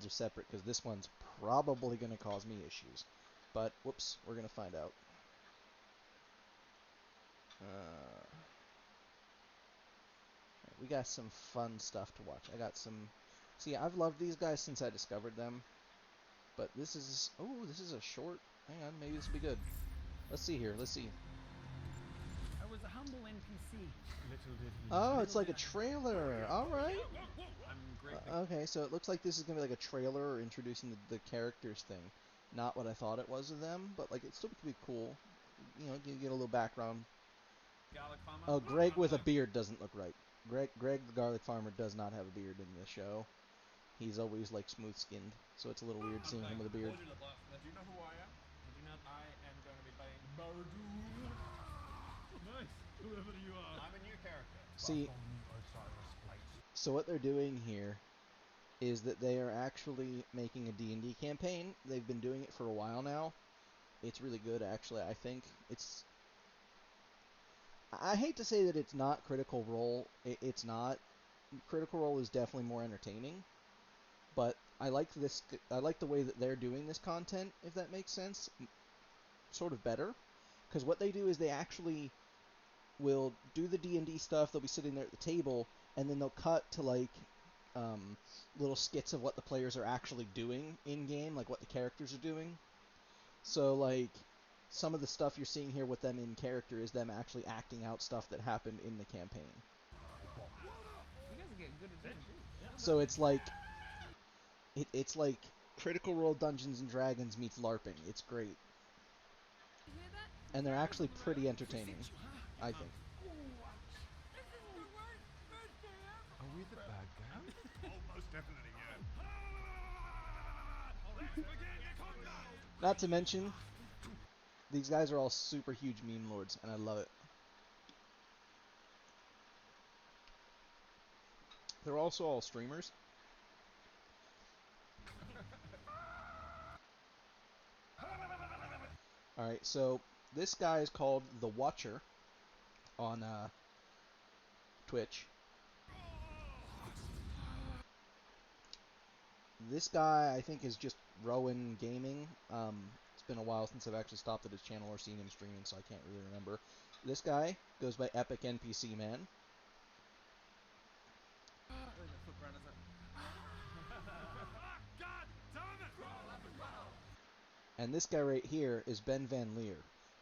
mods are separate because this one's probably going to cause me issues. But, whoops, we're going to find out. We got some fun stuff to watch. I got some... See, I've loved these guys since I discovered them. But this is... Oh, this is a short... Hang on, maybe this will be good. Let's see here. Let's see. I was a humble NPC. Little did he. Oh, it's like a trailer. All right. I'm great. Okay, so it looks like this is gonna be like a trailer introducing the characters thing. Not what I thought it was of them, but like it still could be cool. You know, you get a little background. Garlic farmer. Oh, Greg with a beard doesn't look right. Greg the garlic farmer does not have a beard in the show. He's always like smooth skinned, so it's a little weird seeing him with a beard. Do you know who I am? I do not. I am going to be playing Bardoon. Nice, whoever you are. I'm a new character. See, so what they're doing here is that they are actually making a D&D campaign. They've been doing it for a while now. It's really good, actually. I think it's... I hate to say that it's not Critical Role. It's not. Critical Role is definitely more entertaining. But I like this. I like the way that they're doing this content, if that makes sense. Sort of better. Because what they do is they actually will do the D&D stuff. They'll be sitting there at the table, and then they'll cut to like little skits of what the players are actually doing in game, like what the characters are doing. So like some of the stuff you're seeing here with them in character is them actually acting out stuff that happened in the campaign. You guys are getting good at it. So it's like it's like Critical Role Dungeons and Dragons meets LARPing. It's great. And they're actually pretty entertaining, I think. Are we the bad guys? Oh, most definitely, yeah. Not to mention, these guys are all super huge meme lords, and I love it. They're also all streamers. Alright, so this guy is called The Watcher on Twitch. This guy, I think, is just Rowan Gaming. It's been a while since I've actually stopped at his channel or seen him streaming, so I can't really remember. This guy goes by Epic NPC Man. And this guy right here is Ben Van Leer.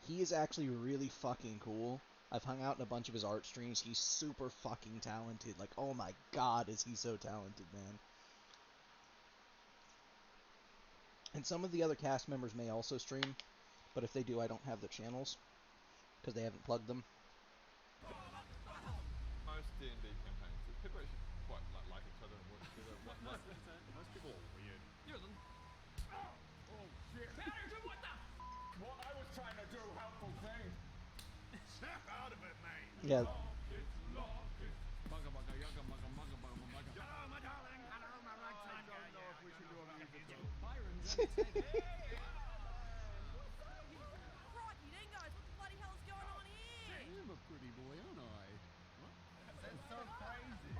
He is actually really fucking cool. I've hung out in a bunch of his art streams. He's super fucking talented. Like, oh my god, is he so talented, man. And some of the other cast members may also stream, but if they do, I don't have their channels, because they haven't plugged them. Most D&D campaigns, people actually quite like each other and work together. Most people are weird. You them. Oh, shit. What the f***? What I was trying to do, helpful thing. Snap out of it, mate. Yeah. Mugga mugga yugga mugga mugga mugga mugga. Hello, my darling. Hello, my ragtime girl. I don't know if we should do a musical. Byron's Crikey, then guys, what the bloody hell is going on here? I'm a pretty boy, aren't I? That's so crazy.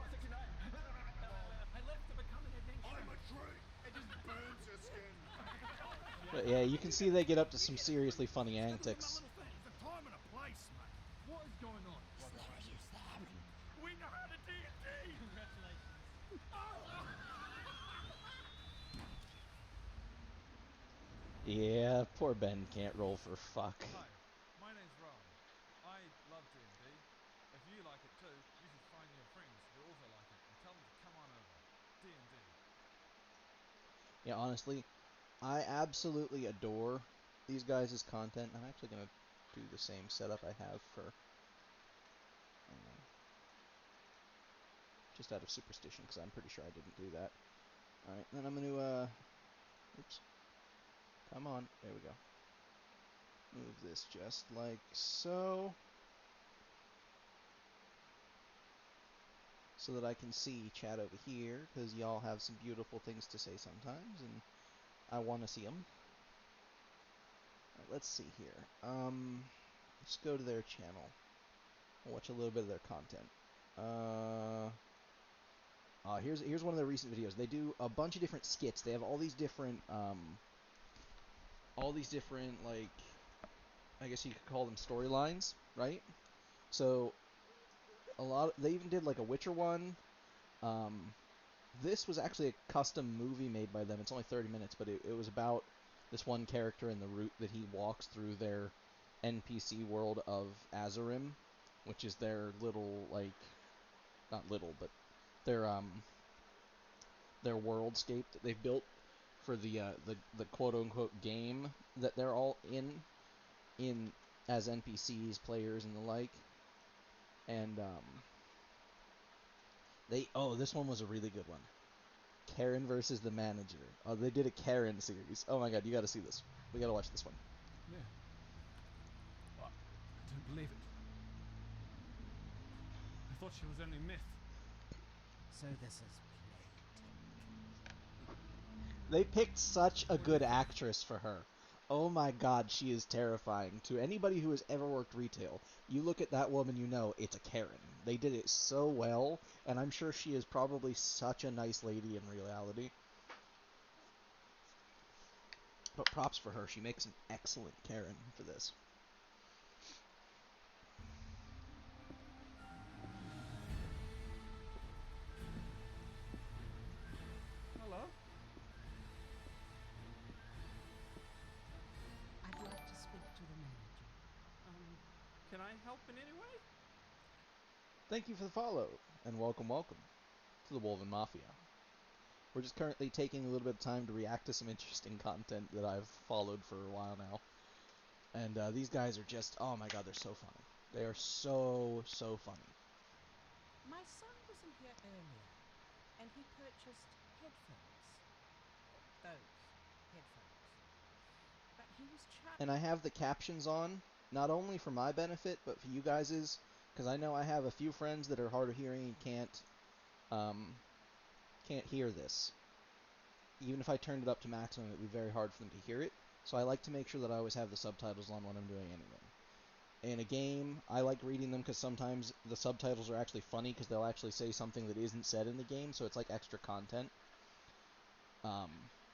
I left to become an adventurer. I'm a tree. It just burns your skin. But yeah, you can see they get up to some seriously funny antics. There's a time and a place, mate. What is going on? We know how to D&D. Yeah, poor Ben can't roll for fuck. Hi, my name's Ron. I love D&D. If you like it too, you should find your friends who also like it and tell them to come on over. D&D. Yeah, honestly, I absolutely adore these guys' content. I'm actually going to do the same setup I have for... just out of superstition, because I'm pretty sure I didn't do that. Alright, then I'm going to, oops. Come on. There we go. Move this just like so. So that I can see chat over here, because y'all have some beautiful things to say sometimes, and I want to see them. Right, let's see here. Let's go to their channel. I'll watch a little bit of their content. Here's one of the recent videos. They do a bunch of different skits. They have all these different like, I guess you could call them storylines, right? So they even did like a Witcher one. This was actually a custom movie made by them. It's only 30 minutes, but it was about this one character and the route that he walks through their NPC world of Azurim, which is their little, like, not little, but their worldscape that they've built for the quote unquote game that they're all in as NPCs, players, and the like. And this one was a really good one. Karen versus the manager. Oh, they did a Karen series. Oh my god, you got to see this. We got to watch this one. Yeah. What? I don't believe it. I thought she was only myth. So this is They picked such a good actress for her. Oh my god, she is terrifying. To anybody who has ever worked retail, you look at that woman, you know it's a Karen. They did it so well, and I'm sure she is probably such a nice lady in reality. But props for her. She makes an excellent Karen for this. Hello? I'd like to speak to the manager. Can I help in any way? Thank you for the follow, and welcome to the Wolven Mafia. We're just currently taking a little bit of time to react to some interesting content that I've followed for a while now. And these guys are just, oh my god, they're so funny. They are so funny. My son was in here earlier, and he purchased headphones. Those headphones. But he was charged. And I have the captions on, not only for my benefit, but for you guys's, because I know I have a few friends that are hard of hearing and can't hear this. Even if I turned it up to maximum, it would be very hard for them to hear it. So I like to make sure that I always have the subtitles on when I'm doing anything. In a game, I like reading them because sometimes the subtitles are actually funny because they'll actually say something that isn't said in the game, so it's like extra content.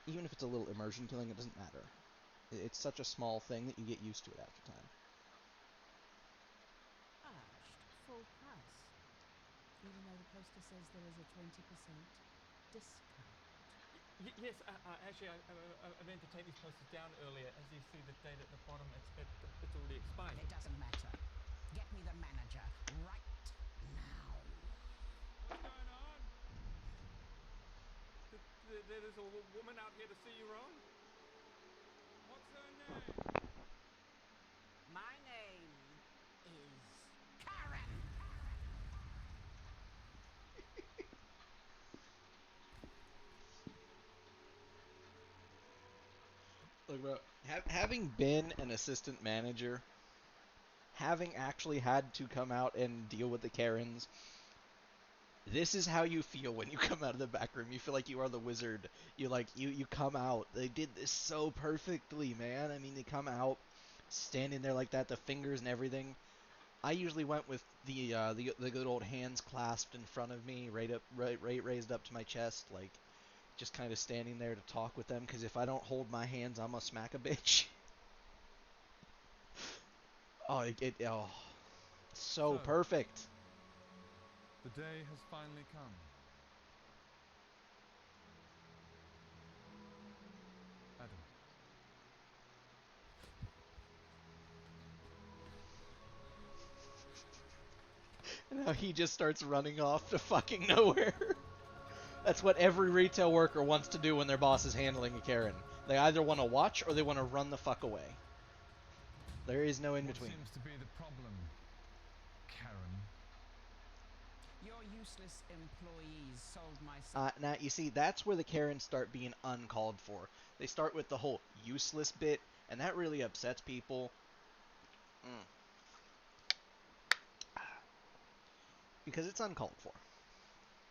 Even if it's a little immersion killing, it doesn't matter. It's such a small thing that you get used to it after time. Full price. Even though the poster says there is a 20% discount. Yes, actually, I meant to take these posters down earlier. As you see the date at the bottom, it's already expired. It doesn't matter. Get me the manager right now. What's going on? There's a woman out here to see you, Ron. What's her name? My name is Karen. Look, bro, having been an assistant manager, having actually had to come out and deal with the Karens, this is how you feel when you come out of the back room. You feel like you are the wizard. You come out. They did this so perfectly, man. I mean, they come out standing there like that, the fingers and everything. I usually went with the good old hands clasped in front of me, right raised up to my chest, like just kind of standing there to talk with them. Because if I don't hold my hands, I'm gonna smack a bitch. So perfect. The day has finally come. Adam. And now he just starts running off to fucking nowhere. That's what every retail worker wants to do when their boss is handling a Karen. They either want to watch or they want to run the fuck away. There is no in between. What seems to be the problem, Karen? Your useless employees sold my son. Now, you see, that's where the Karens start being uncalled for. They start with the whole useless bit, and that really upsets people. Because it's uncalled for.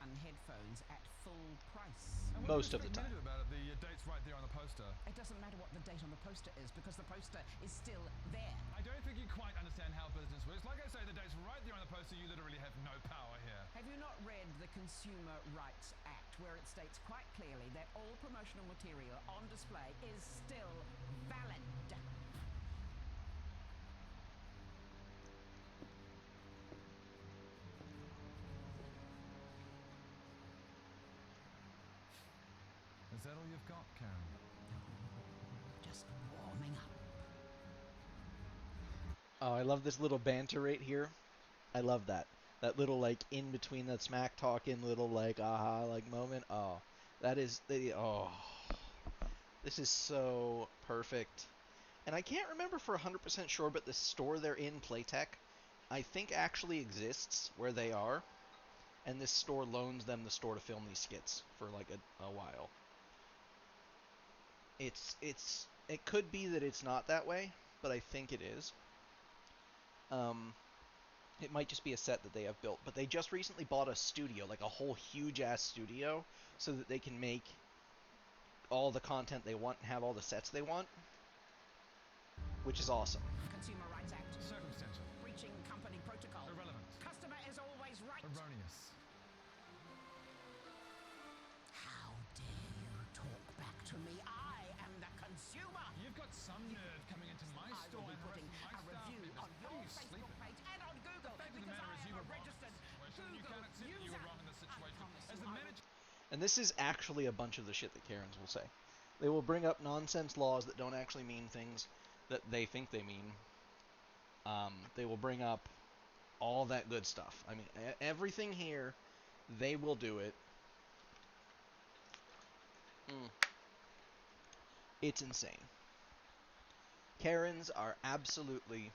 And headphones at full price. And Most of the time. About it? The date's right there on the poster. It doesn't matter what the date on the poster poster is because the poster is still there. I don't think you quite understand how business works. Like I say, the date's right there on the poster. You literally have no power here. Have you not read the Consumer Rights Act, where it states quite clearly that all promotional material on display is still valid? Is that all you've got, Karen? Just warming up. Oh, I love this little banter right here. I love that. That little, like, in between the smack talking little, like, aha, like, moment. Oh, that is, oh. This is so perfect. And I can't remember for 100% sure, but the store they're in, Playtech, I think actually exists where they are. And this store loans them the store to film these skits for, like, a while. It could be that it's not that way, but I think it is. It might just be a set that they have built, but they just recently bought a studio, like a whole huge-ass studio, so that they can make all the content they want and have all the sets they want, which is awesome. Consumer Rights Act. Circumstantial. Breaching company protocol. Irrelevant. Customer is always right. Erroneous. How dare you talk back to me? I am the consumer. You've got some nerve coming into my I store will be and putting harassing my a staff review members. on How your are you Facebook sleeping? page and on Google The fact of the because matter I is you am a were wrong in this registered situation, and you Google can't accept that you user. were wrong in this I situation. promise As you the I manager... And this is actually a bunch of the shit that Karens will say. They will bring up nonsense laws that don't actually mean things that they think they mean. They will bring up all that good stuff. I mean, everything here, they will do it. It's insane. Karens are absolutely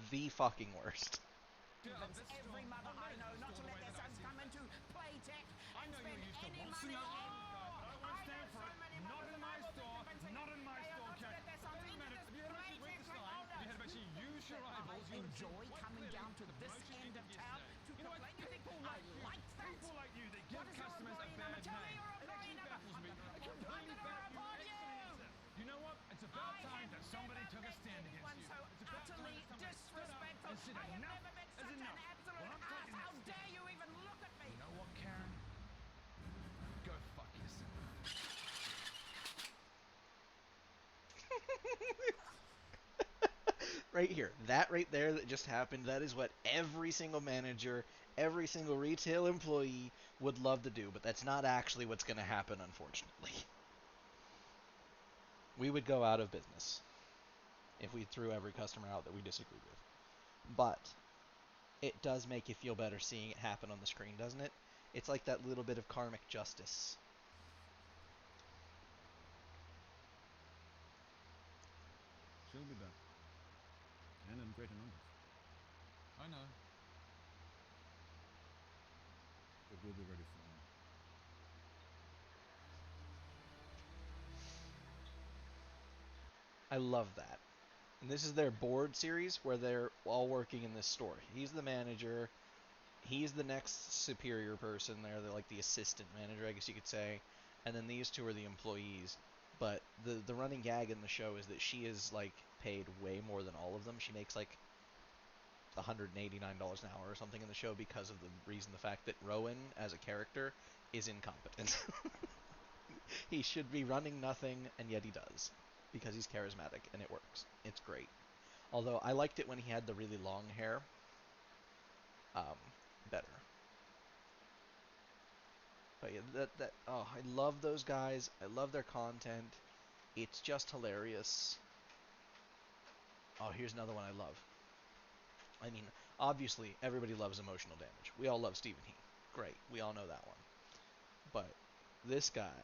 the fucking worst. convince every mother I know not to let their sons come into Playtech and spend any money anymore. I know so many mothers and I will be convincing Not in my they are store, not to Karen. let their sons into this Playtech If you had actually used your eyeballs, you would have enjoy seen quite coming clearly down to the this promotion end you of did town yesterday. to You know what? complain. You think People I like you, like that? people like you, they What give is your customers a employee bad number? Tell me name. your It employee actually number. baffles me. I'm gonna It report completely you. is it. You know what? It's about I time have that somebody never took a met stand anyone against you. so It's about time utterly that somebody stood up disrespectful. and said I have enough never met is such an enough. absolute Well, I'm ass. taking How that dare stand. you even look at me? You know what, Karen? Go fuck yourself. Right here, that right there that just happened, that is what every single manager, every single retail employee would love to do, but that's not actually what's going to happen, unfortunately. We would go out of business if we threw every customer out that we disagreed with. But it does make you feel better seeing it happen on the screen, doesn't it? It's like that little bit of karmic justice. She'll be back. And in greater numbers. I know. But we'll be ready for her. I love that. And this is their board series where they're all working in this store. He's the manager. He's the next superior person there. They're like the assistant manager, I guess you could say. And then these two are the employees. But the running gag in the show is that she is like paid way more than all of them. She makes like $189 an hour or something in the show because of the fact that Rowan as a character is incompetent. He should be running nothing, and yet he does. Because he's charismatic, and it works. It's great. Although, I liked it when he had the really long hair. Better. But yeah, oh, I love those guys. I love their content. It's just hilarious. Oh, here's another one I love. I mean, obviously, everybody loves Emotional Damage. We all love Stephen Heat. Great. We all know that one. But this guy,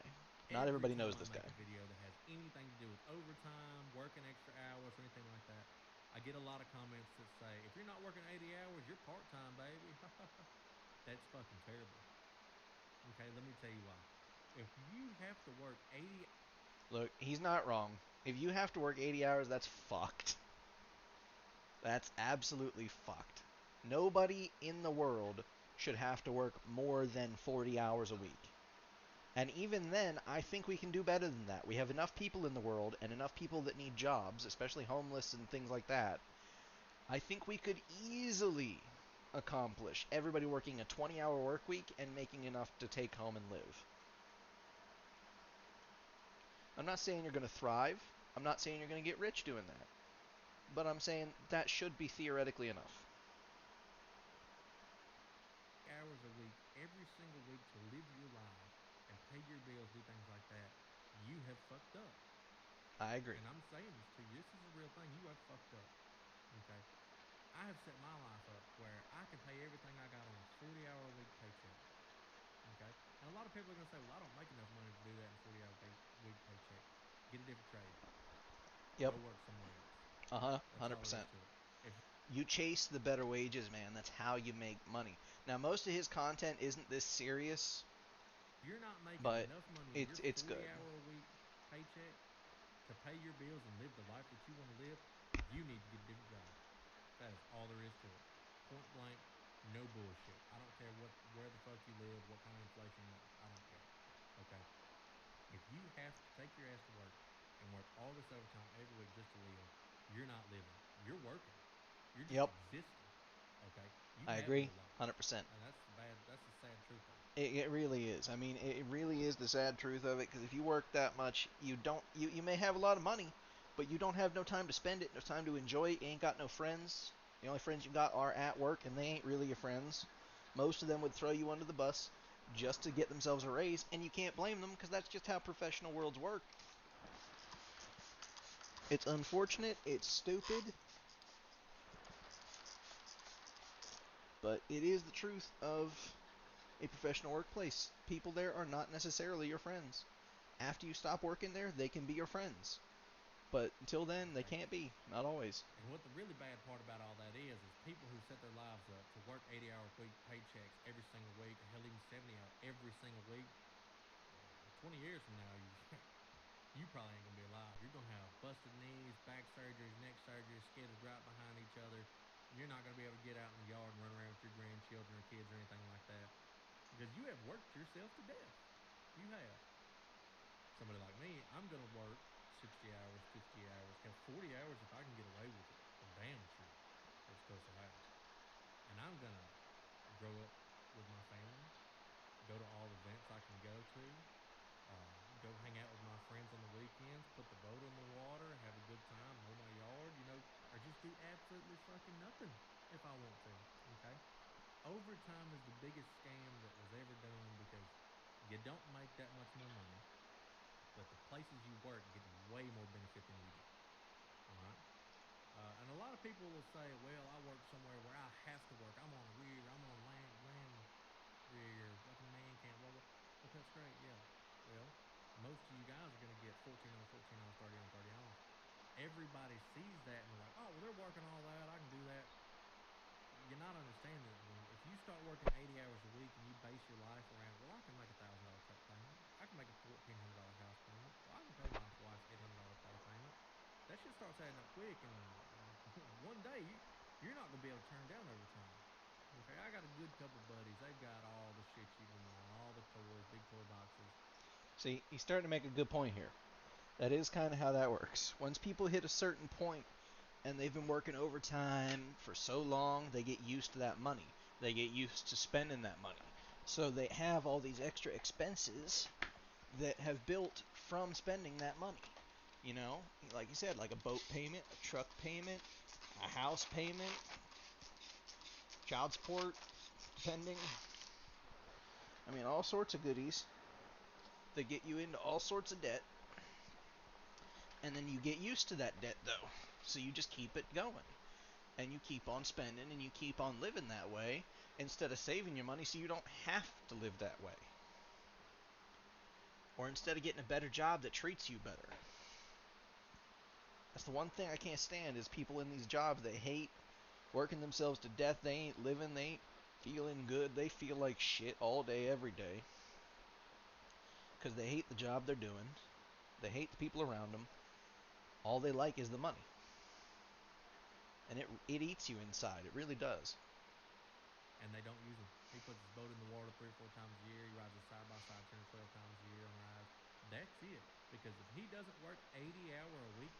not everybody knows this guy. Every time I make a video that has anything to do with overtime, working extra hours, or anything like that, I get a lot of comments that say, if you're not working 80 hours, you're part-time, baby. That's fucking terrible. Okay, let me tell you why. If you have to work 80... Look, he's not wrong. If you have to work 80 hours, that's fucked. That's absolutely fucked. Nobody in the world should have to work more than 40 hours a week. And even then, I think we can do better than that. We have enough people in the world and enough people that need jobs, especially homeless and things like that. I think we could easily accomplish everybody working a 20-hour work week and making enough to take home and live. I'm not saying you're going to thrive. I'm not saying you're going to get rich doing that. But I'm saying that should be theoretically enough. Hours a week, every single week to live your life and pay your bills, do things like that, you have fucked up. I agree. And I'm saying this to you. This is a real thing. You have fucked up. Okay? I have set my life up where I can pay everything I got on a 40-hour-a-week paycheck. Okay? And a lot of people are going to say, well, I don't make enough money to do that in a 40-hour-week paycheck. Get a different trade. Yep. Go work somewhere else. Uh-huh. That's all there is 100%. to it. If You chase the better wages, man. That's how you make money. Now, most of his content isn't this serious. you're not making But enough money in it's your good. 40-hour-a-week paycheck to pay your bills and live the life that you want to live, you need to get a different job. That is all there is to it. Point blank, no bullshit. I don't care where the fuck you live, what kind of inflation, I don't care. Okay? If you have to take your ass to work and work all this overtime every week just to live, you're not living. You're working. You're just Yep. existing. Okay? You I have agree. no life. 100%. And that's the sad truth of it. It really is. I mean, it really is the sad truth of it. Because if you work that much, you may have a lot of money, but you don't have no time to spend it, no time to enjoy it. You ain't got no friends. The only friends you got are at work, and they ain't really your friends. Most of them would throw you under the bus just to get themselves a raise, and you can't blame them because that's just how professional worlds work. It's unfortunate. It's stupid. But it is the truth of a professional workplace. People there are not necessarily your friends. After you stop working there, they can be your friends. But until then, they can't be. Not always. And what the really bad part about all that is people who set their lives up to work 80-hour-a-week paychecks every single week, or hell, even 70 hours every single week. 20 years from now, you probably ain't gonna be alive. You're gonna have busted knees, back surgeries, neck surgeries, skidded right behind each other. You're not gonna be able to get out in the yard and run around with your grandchildren or kids or anything like that because you have worked yourself to death. You have. Somebody like me, I'm gonna work 60 hours, 50 hours, hell, 40 hours if I can get away with it. For damn sure. That's close to house. And I'm gonna grow up with my family, go to all the events I can go to, go hang out with my friends on the weekends, put the boat in the water, have a good time, mow my yard, or just do absolutely fucking nothing if I want to. Okay? Overtime is the biggest scam that was ever done because you don't make that much more money, but the places you work get way more benefit than you do. Alright? And a lot of people will say, well, I work somewhere where I have to work. I'm on a rig, I'm on land rig, or fucking man camp, blah, blah. But that's great, yeah. Well, most of you guys are going to get 14 on 14 on, 30 on, 30 on. Everybody sees that and they're like, oh, well, they're working all that, I can do that. You're not understanding that if you start working 80 hours a week and you base your life around, well, I can make $1,000 truck payment. I can make a $1,400 house payment. Well, I can pay my wife $800 car payment. That shit starts adding up quick, and one day you're not going to be able to turn down overtime. Okay, I got a good couple buddies. They've got all the shit you can want, all the toys, big toy boxes. See, he's starting to make a good point here. That is kind of how that works. Once people hit a certain point and they've been working overtime for so long, they get used to that money. They get used to spending that money. So they have all these extra expenses that have built from spending that money. You know, like you said, like a boat payment, a truck payment, a house payment, child support, depending. I mean, all sorts of goodies that get you into all sorts of debt. And then you get used to that debt, though. So you just keep it going. And you keep on spending and you keep on living that way instead of saving your money so you don't have to live that way. Or instead of getting a better job that treats you better. That's the one thing I can't stand is people in these jobs that hate working themselves to death. They ain't living, they ain't feeling good. They feel like shit all day, every day. Because they hate the job they're doing. They hate the people around them. All they like is the money. And it eats you inside. It really does. And they don't use them. He puts his boat in the water 3 or 4 times a year. He rides a side by side 10 or 12 times a year on rides. That's it. Because if he doesn't work 80 hour a week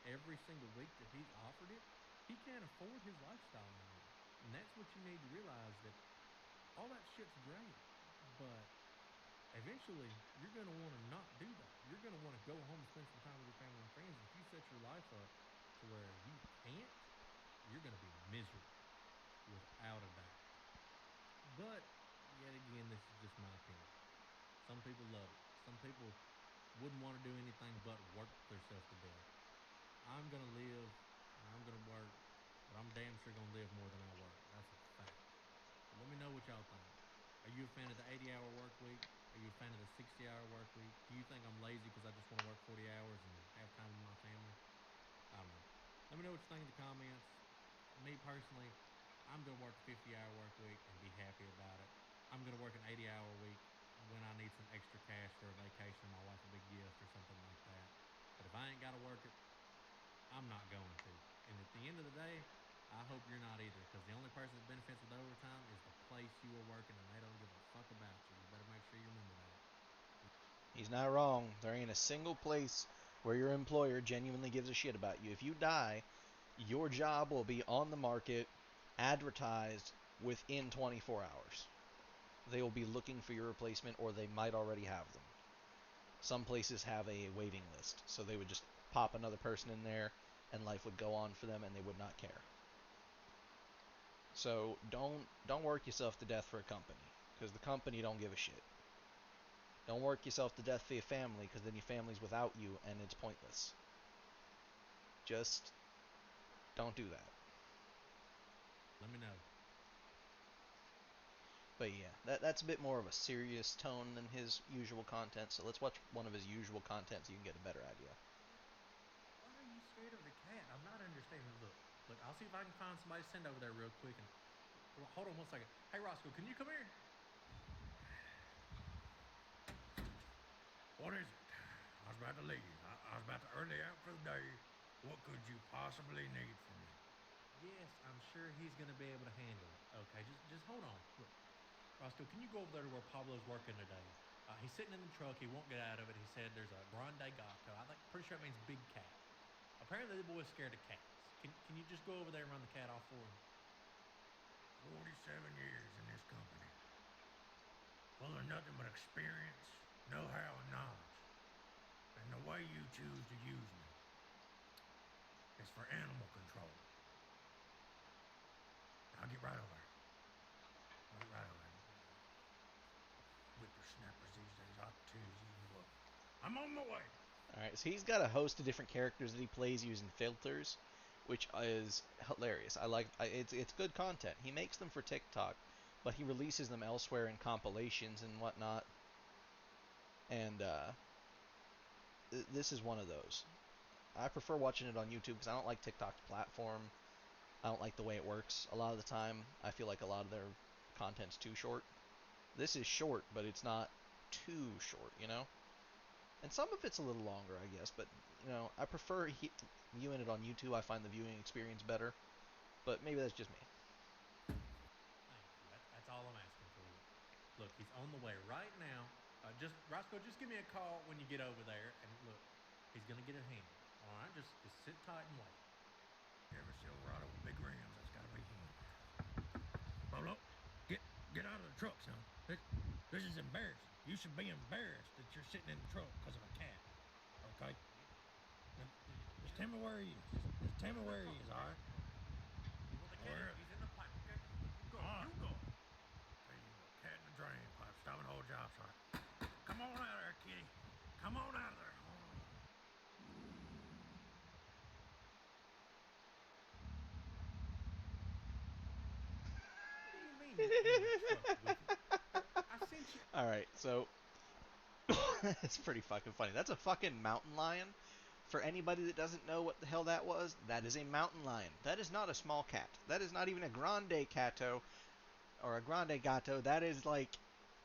every single week that he's offered it, he can't afford his lifestyle anymore. And that's what you need to realize, that all that shit's great, but eventually you're going to want to not do that. You're going to want to go home and spend some time with your family and friends. If you set your life up to where you can't, you're going to be miserable without a doubt. But yet again, this is just my opinion. Some people love it. Some people wouldn't want to do anything but work themselves to death. I'm going to live and I'm going to work, but I'm damn sure going to live more than I work. That's a fact. So let me know what y'all think. Are you a fan of the 80-hour work week? Are you a fan of the 60-hour work week? Do you think I'm lazy because I just want to work 40 hours and have time with my family? I don't know. Let me know what you think in the comments. Me personally, I'm going to work a 50-hour work week and be happy about it. I'm going to work an 80-hour week when I need some extra cash for a vacation, my wife a big gift or something like that. But if I ain't got to work it, I'm not going to. And at the end of the day, I hope you're not either, because the only person that benefits with overtime is the place you are working, and they don't give a fuck about you. You better make sure you remember that. He's not wrong. There ain't a single place where your employer genuinely gives a shit about you. If you die, your job will be on the market, advertised within 24 hours. They will be looking for your replacement, or they might already have them. Some places have a waiting list, so they would just pop another person in there, and life would go on for them, and they would not care. So don't work yourself to death for a company, because the company don't give a shit. Don't work yourself to death for your family, because then your family's without you, and it's pointless. Just don't do that. Let me know. But yeah, that's a bit more of a serious tone than his usual content, so let's watch one of his usual content so you can get a better idea. Why are you scared of the cat? I'm not understanding. Look, I'll see if I can find somebody to send over there real quick. And hold on 1 second. Hey, Roscoe, can you come here? What is it? I was about to leave. I was about to early out for the day. What could you possibly need from me? Yes, I'm sure he's going to be able to handle it. Okay, just hold on. Look, Roscoe, can you go over there to where Pablo's working today? He's sitting in the truck. He won't get out of it. He said there's a grande gato. Pretty sure it means big cat. Apparently the boy's scared of cats. Can you just go over there and run the cat off for him? 47 years in this company. Full of nothing but experience, know-how, and knowledge. And the way you choose to use me is for animal control. I'll get right over. Whippersnappers these days ought to tear you up. I'm on my way. Alright, so he's got a host of different characters that he plays using filters, which is hilarious. It's good content. He makes them for TikTok, but he releases them elsewhere in compilations and whatnot. And this is one of those. I prefer watching it on YouTube because I don't like TikTok's platform. I don't like the way it works. A lot of the time, I feel like a lot of their content's too short. This is short, but it's not too short, you know? And some of it's a little longer, I guess, but, you know, I prefer viewing it on YouTube. I find the viewing experience better, but maybe that's just me. Thank you. That's all I'm asking for you. Look, he's on the way right now. Roscoe, just give me a call when you get over there. And look, he's going to get it handled. All right? Just sit tight and wait. Every Silverado with big rims, that's got to be him. Pablo, get out of the truck, son. This is embarrassing. You should be embarrassed that you're sitting in the truck because of a cat. Okay? Now, just tell me where he is. Just tell me where he is, all right? You want the cat? Where? He's in the pipe, okay? You go. All right. You go. Tell you what, cat in the drain pipe. Stop and hold job site. Come on out of there, kitty. Come on out of there. What do you mean you're in the truck with him? I sent you. Alright, so it's pretty fucking funny. That's a fucking mountain lion. For anybody that doesn't know what the hell that was, that is a mountain lion. That is not a small cat. That is not even a grande cato or a grande gato. That is like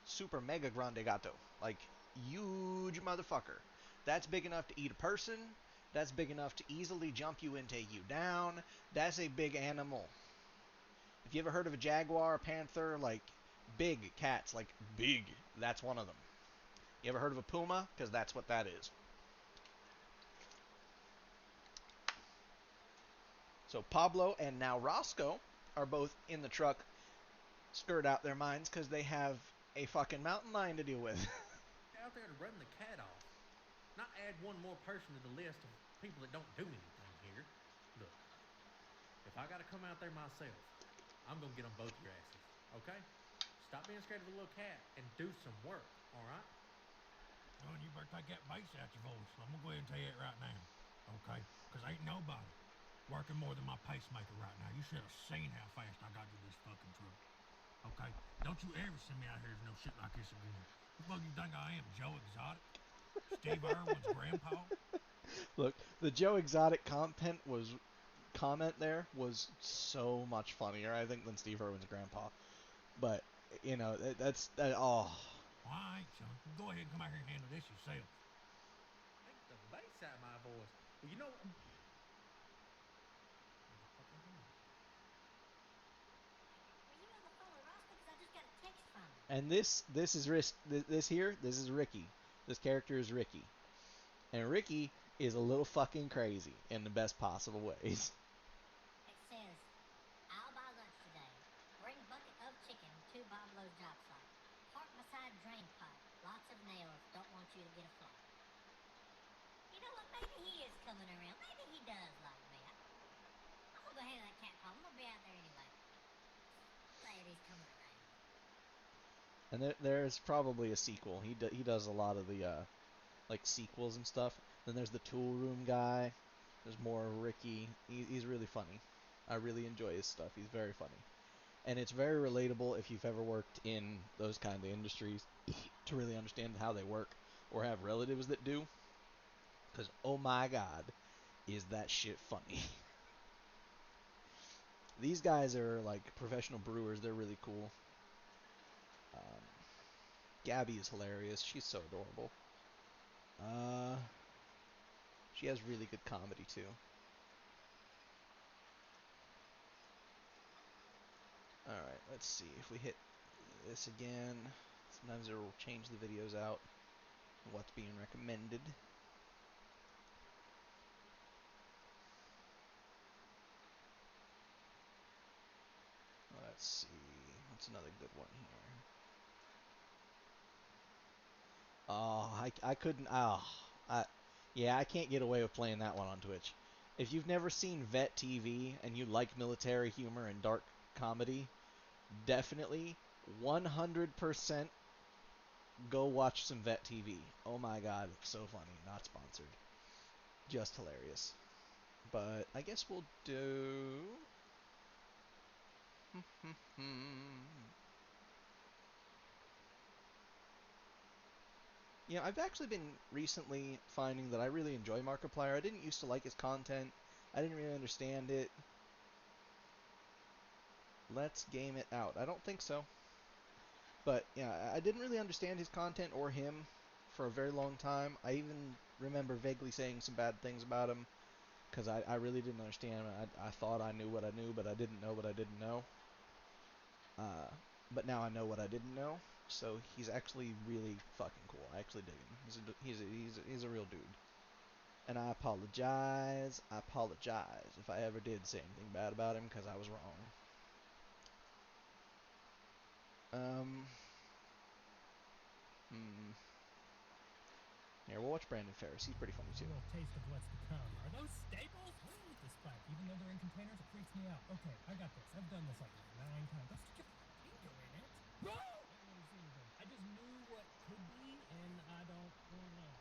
super mega grande gato. Like huge motherfucker. That's big enough to eat a person. That's big enough to easily jump you and take you down. That's a big animal. If you ever heard of a jaguar, a panther, like big cats, like big. That's one of them. You ever heard of a puma? Because that's what that is. So Pablo and now Roscoe are both in the truck, stirred out their minds because they have a fucking mountain lion to deal with. Out there to run the cat off. Not add one more person to the list of people that don't do anything here. Look, if I gotta come out there myself, I'm gonna get on both your asses, okay? Stop being scared of the little cat and do some work, alright? Son, you better take that bass out your voice. I'm gonna go ahead and tell you it right now. Okay? Because ain't nobody working more than my pacemaker right now. You should have seen how fast I got to this fucking truck. Okay? Don't you ever send me out here to no shit like this again. Who the fuck you think I am, Joe Exotic? Steve Irwin's grandpa? Look, the Joe Exotic comment there was so much funnier, I think, than Steve Irwin's grandpa. But you know, that. Oh, Well, I ain't, son. You go ahead and come out here and handle this yourself. Take the bass out of my voice. Well, you know. Were you on the phone with Roscoe? Because I just got a text from him. and this is Ricky. This character is Ricky, and Ricky is a little fucking crazy in the best possible ways. It says, I'll buy lunch today. Bring bucket of chicken to Pablo's job site. Park beside drain pipe. Lots of nails. Don't want you to get a fly. You know what? Maybe he is coming around. Maybe he does like me. I'm gonna go handle that cat problem. I'm gonna be out there anyway. Glad he's coming around. And there's probably a sequel. He does a lot of the like sequels and stuff. Then there's the Tool Room guy. There's more Ricky. He's really funny. I really enjoy his stuff. He's very funny. And it's very relatable if you've ever worked in those kind of industries to really understand how they work or have relatives that do. Because, oh my god, is that shit funny. These guys are like professional brewers. They're really cool. Gabby is hilarious. She's so adorable. She has really good comedy too. Alright, let's see. If we hit this again, sometimes it will change the videos out. What's being recommended. Let's see. What's another good one here? Oh, I couldn't. Oh, yeah, I can't get away with playing that one on Twitch. If you've never seen Vet TV and you like military humor and dark comedy, definitely 100% go watch some Vet TV. Oh my god, so funny. Not sponsored. Just hilarious. But I guess we'll do. Yeah, I've actually been recently finding that I really enjoy Markiplier. I didn't used to like his content. I didn't really understand it. Let's game it out. I don't think so. But yeah, I didn't really understand his content or him for a very long time. I even remember vaguely saying some bad things about him because I really didn't understand him. I thought I knew what I knew, but I didn't know what I didn't know. But now I know what I didn't know. So he's actually really fucking cool. I actually dig him. He's a real dude. And I apologize if I ever did say anything bad about him because I was wrong. Here, we'll watch Brandon Ferris. He's pretty funny A too. little taste of what's to come. Are those staples? What is with this pipe? Even though they're in containers, it freaks me out. Okay, I got this. I've done this like 9 times. Don't stick your finger in it. No! I don't want to see anything. I just knew what could be, and I don't want to.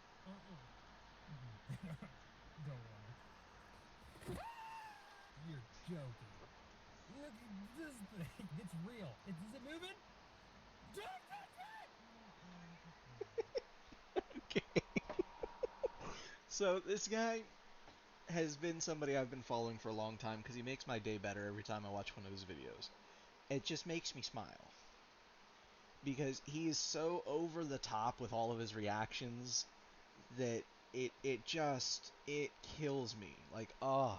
Go on. You're joking. Look at this thing. It's real. Is it moving? Don't touch it! Okay. So this guy has been somebody I've been following for a long time because he makes my day better every time I watch one of his videos. It just makes me smile. Because he is so over the top with all of his reactions that it kills me. Like, I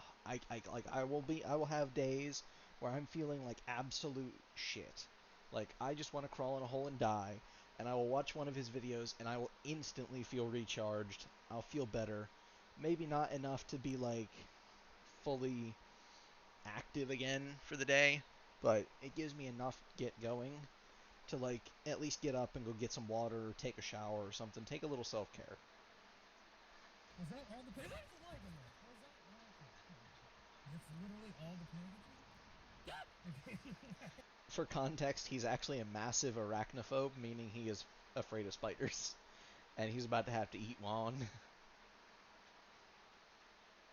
will have days where I'm feeling like absolute shit. Like, I just want to crawl in a hole and die, and I will watch one of his videos, and I will instantly feel recharged. I'll feel better. Maybe not enough to be, like, fully active again for the day, but it gives me enough to get going to, like, at least get up and go get some water or take a shower or something. Take a little self-care. Was that all the pig? There's a leg in there. Was that? Okay. That's literally all the pig? For context, he's actually a massive arachnophobe, meaning he is afraid of spiders. And he's about to have to eat one.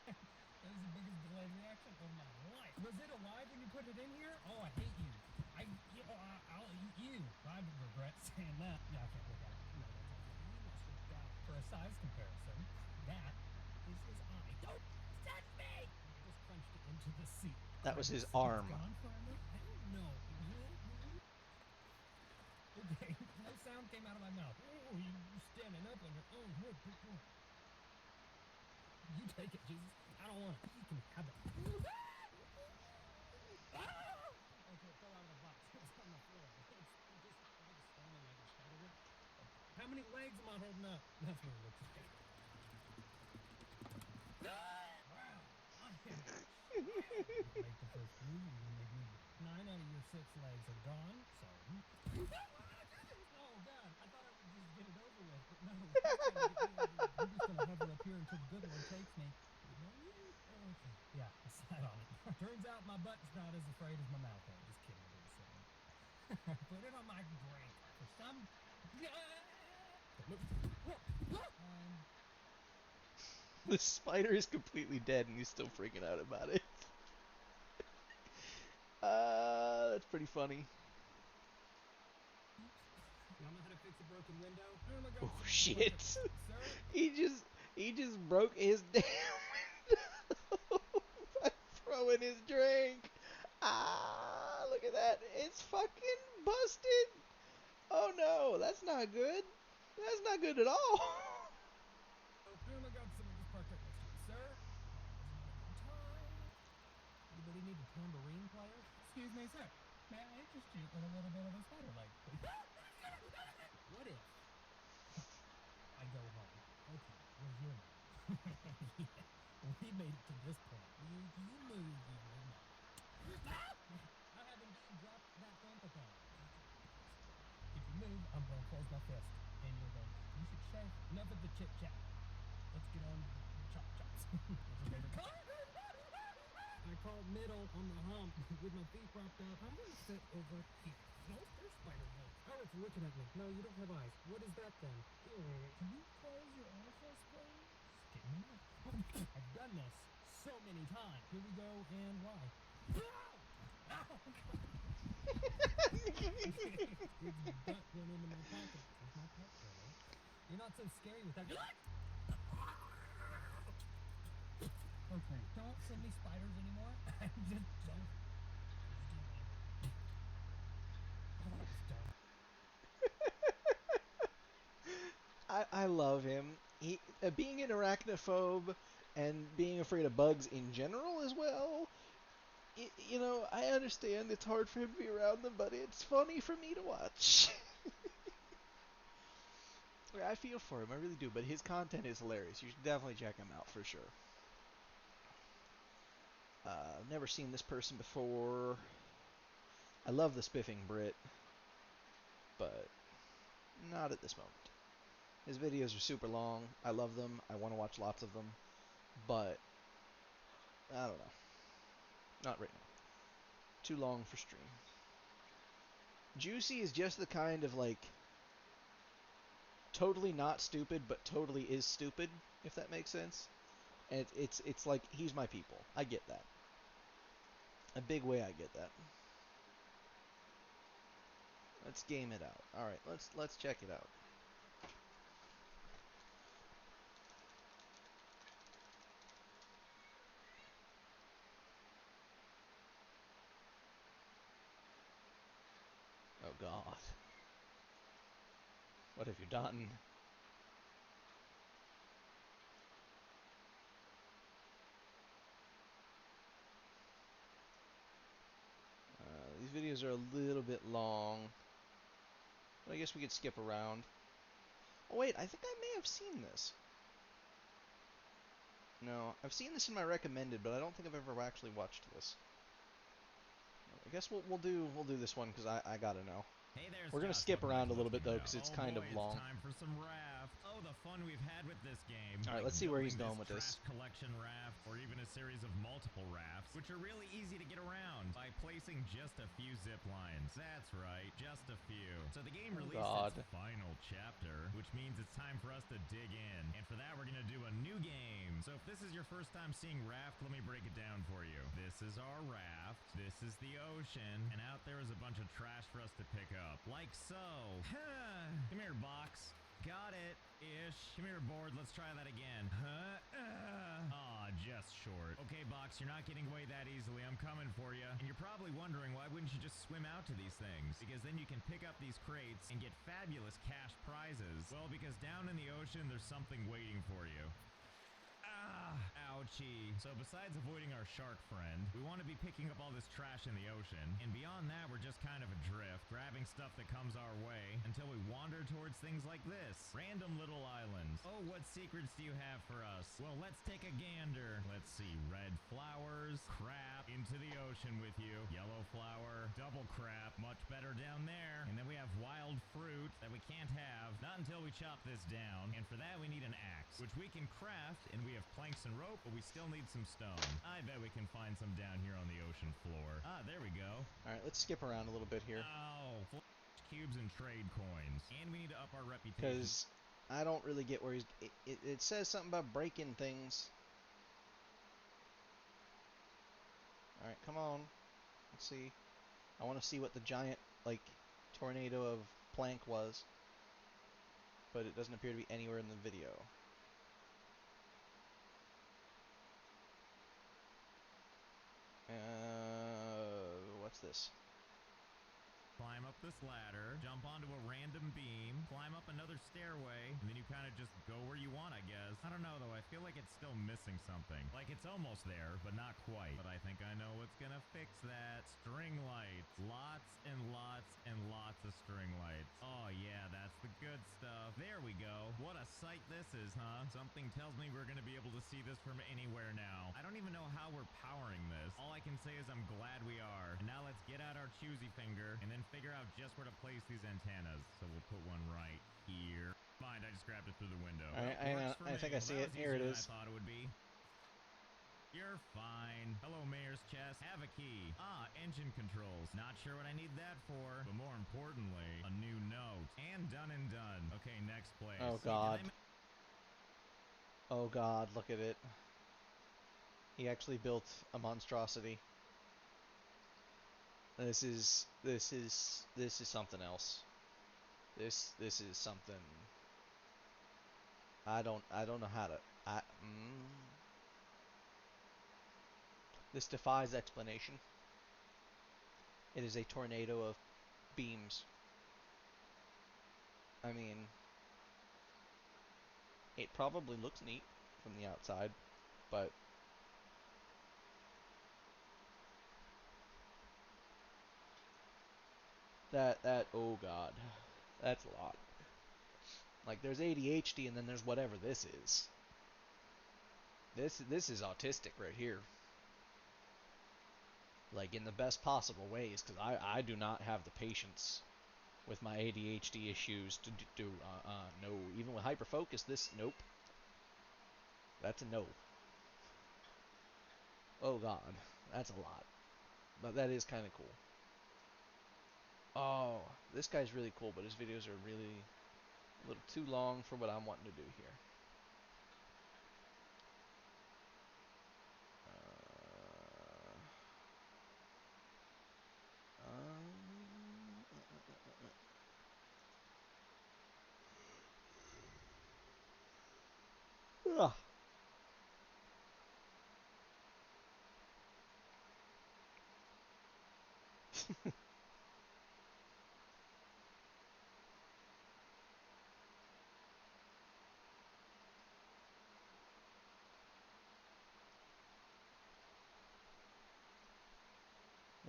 That was the biggest delayed reaction of my life. Was it alive when you put it in here? Oh, I hate you. I'll eat you. I regret saying that. Yeah, I can't look at it. No, that's okay. You must look down. For a size comparison, that is his eye. Don't touch me! I just crunched it into the seat. That was his It's arm. gone forever? I don't know. Okay, no sound came out of my mouth. Oh, you're standing up on your own. You take it, Jesus. I don't want it. You can have it. Okay, it fell out of the box. It's on the floor. It's just like standing like a shadow. How many legs am I holding up? That's what it looks like. Wow. Like the first move, you're gonna make me 9 out of your 6 legs are gone. Sorry. Oh God, I thought I would just get it over with, but no. I'm just gonna hover up here until the good one takes me. Okay. Yeah, I sat on it. Turns out my butt's not as afraid as my mouth is. Just kidding, I didn't say it. Put it on my drink. For some. The spider is completely dead and he's still freaking out about it. That's pretty funny. Y'all know how to fix a broken window? Oh my God, Oh sir. shit! Sir? He just broke his damn window by throwing his drink. Ah, look at that! It's fucking busted. Oh no, that's not good. That's not good at all. Oh my God, someone just parked right next to me. Sir? Anybody need a tambourine player? Excuse me, sir. May I interest you in a little bit of a spider leg, please? What if I go home? Okay, where's your name? Yeah, we made it to this point. You move, you will not. I have indeed dropped that thampathon. If you move, I'm going to close my fist. And you're going, you should shave. Enough of the chit chat. Let's get on chop chops. I call middle on the hump with my feet propped up. I'm going to sit over here. No, there's spider legs. Oh, it's looking at me. No, you don't have eyes. What is that then? Can you close your orifice, please? Get me up. I've done this so many times. Here we go, and why? Its butt went into my pocket. There's my pet pillow. You're not so scary with that. Okay, don't send me spiders anymore. Just don't. Oh, that was dumb. I love him. He being an arachnophobe and being afraid of bugs in general as well. You know, I understand it's hard for him to be around them, but it's funny for me to watch. I feel for him, I really do, but his content is hilarious. You should definitely check him out for sure. I've never seen this person before. I love the Spiffing Brit, but not at this moment. His videos are super long. I love them. I want to watch lots of them, but I don't know. Not right now. Too long for stream. Juicy is just the kind of, like, totally not stupid, but totally is stupid, if that makes sense. And it's like, he's my people. I get that. A big way I get that. Let's game it out. Alright, let's check it out. Oh god. What have you done? These videos videos are a little bit long. But I guess we could skip around. Oh wait, I think I may have seen this. No, I've seen this in my recommended, but I don't think I've ever actually watched this. I guess we'll do this one because I gotta know. Hey there, We're gonna Josh. skip Welcome back around to a little Let's bit Game It though Out. because it's Oh kind boy, of long. It's time for some raft. Oh, the fun we've had with this game. All right, Like let's see where he's building going with trash this. collection raft, or even a series of multiple rafts, which are really easy to get around by placing just a few zip lines. That's right, just a few. So the game released its final chapter, which means it's time for us to dig in. And for that, we're gonna do a new game. So if this is your first time seeing raft, let me break it down for you. This is our raft. This is the ocean, and out there is a bunch of trash for us to pick up, like so. Come here, box. Got it. Ish. Come here, board. Let's try that again. Aw, just short. Okay, box, you're not getting away that easily. I'm coming for you. And you're probably wondering, why wouldn't you just swim out to these things? Because then you can pick up these crates and get fabulous cash prizes. Well, because down in the ocean, there's something waiting for you. Ouchie. So besides avoiding our shark friend, we want to be picking up all this trash in the ocean, and beyond that, we're just kind of adrift, grabbing stuff that comes our way until we wander towards things like this. Random little islands. Oh, what secrets do you have for us? Well, let's take a gander. Let's see. Red flowers, crap, into the ocean with you. Yellow flower, double crap, much better down there. And then we have wild fruit that we can't have, not until we chop this down, and for that we need an axe, which we can craft, and we have planks and rope, but we still need some stone. I bet we can find some down here on the ocean floor. There we go. Alright, let's skip around a little bit here. Oh, cubes and trade coins. And we need to up our reputation. Because I don't really get where he's... It says something about breaking things. Alright, come on. Let's see. I want to see what the giant, like, tornado of plank was. But it doesn't appear to be anywhere in the video. What's this? Climb up this ladder, jump onto a random beam, climb up another stairway, and then you kind of just go where you want, I guess. I don't know, though. I feel like it's still missing something. Like, it's almost there, but not quite. But I think I know what's gonna fix that. String lights. Lots and lots and lots of string lights. Oh, yeah, that's the good stuff. There we go. What a sight this is, huh? Something tells me we're gonna be able to see this from anywhere now. I don't even know how we're powering this. All I can say is I'm glad we are. And now let's get out our choosy finger and then figure out just where to place these antennas. So we'll put one right here. Mind, I just grabbed it through the window. I think I see it. Here it is. I thought it would be. You're fine. Hello, Mayor's Chest. Have a key. Engine controls. Not sure what I need that for, but more importantly, a new note. And done. Okay, next place. Oh, God. Oh, God, look at it. He actually built a monstrosity. This is something else. This is something. I don't know how to. This defies explanation. It is a tornado of beams. I mean, it probably looks neat from the outside, but oh God, that's a lot. Like, there's ADHD and then there's whatever this is. This is autistic right here. Like, in the best possible ways, because I do not have the patience with my ADHD issues to do, no. Even with hyperfocus, nope. That's a no. Oh God, that's a lot. But that is kind of cool. Oh, this guy's really cool, but his videos are really a little too long for what I'm wanting to do here. Ugh.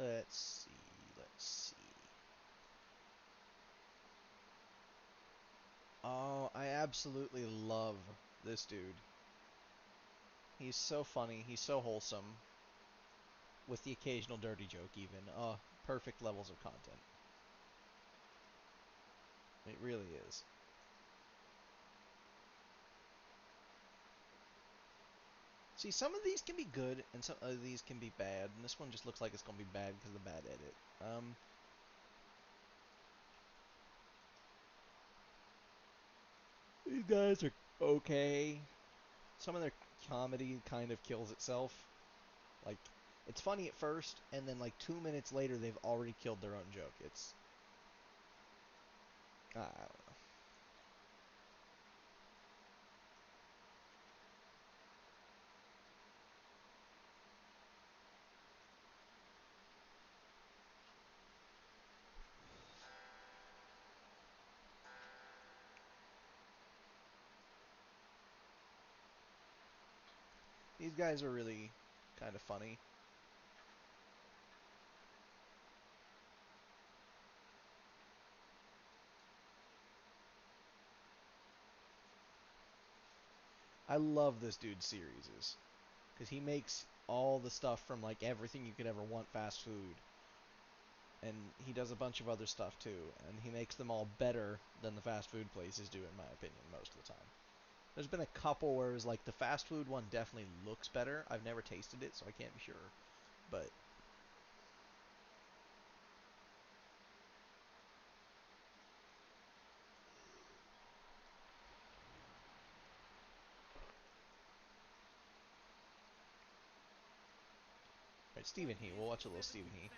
Let's see. absolutely love this dude. He's so funny. He's so wholesome. With the occasional dirty joke, even. Perfect levels of content. It really is. See, some of these can be good, and some of these can be bad, and this one just looks like it's going to be bad because of the bad edit. These guys are okay. Some of their comedy kind of kills itself. Like, it's funny at first, and then like 2 minutes later, they've already killed their own joke. It's... I don't know. These guys are really kind of funny. I love this dude's series, because he makes all the stuff from like everything you could ever want fast food. And he does a bunch of other stuff too, and he makes them all better than the fast food places do, in my opinion, most of the time. There's been a couple where it's like the fast food one definitely looks better. I've never tasted it, so I can't be sure. But right, Stephen He. We'll watch a little Stephen He.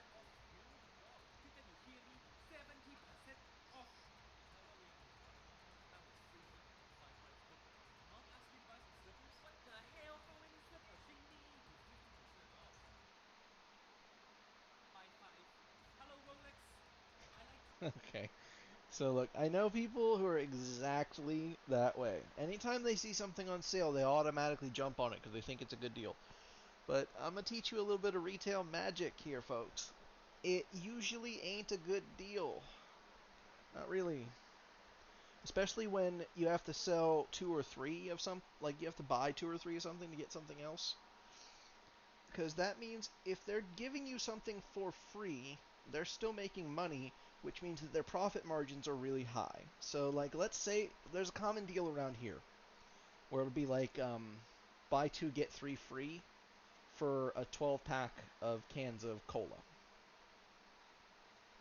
Okay. So look, I know people who are exactly that way. Anytime they see something on sale, they automatically jump on it because they think it's a good deal. But I'm going to teach you a little bit of retail magic here, folks. It usually ain't a good deal. Not really. Especially when you have to sell 2 or 3 of some, like you have to buy 2 or 3 of something to get something else. Because that means if they're giving you something for free, they're still making money, which means that their profit margins are really high. So, like, let's say there's a common deal around here where it'll be like buy 2, get 3 free for a 12-pack of cans of cola.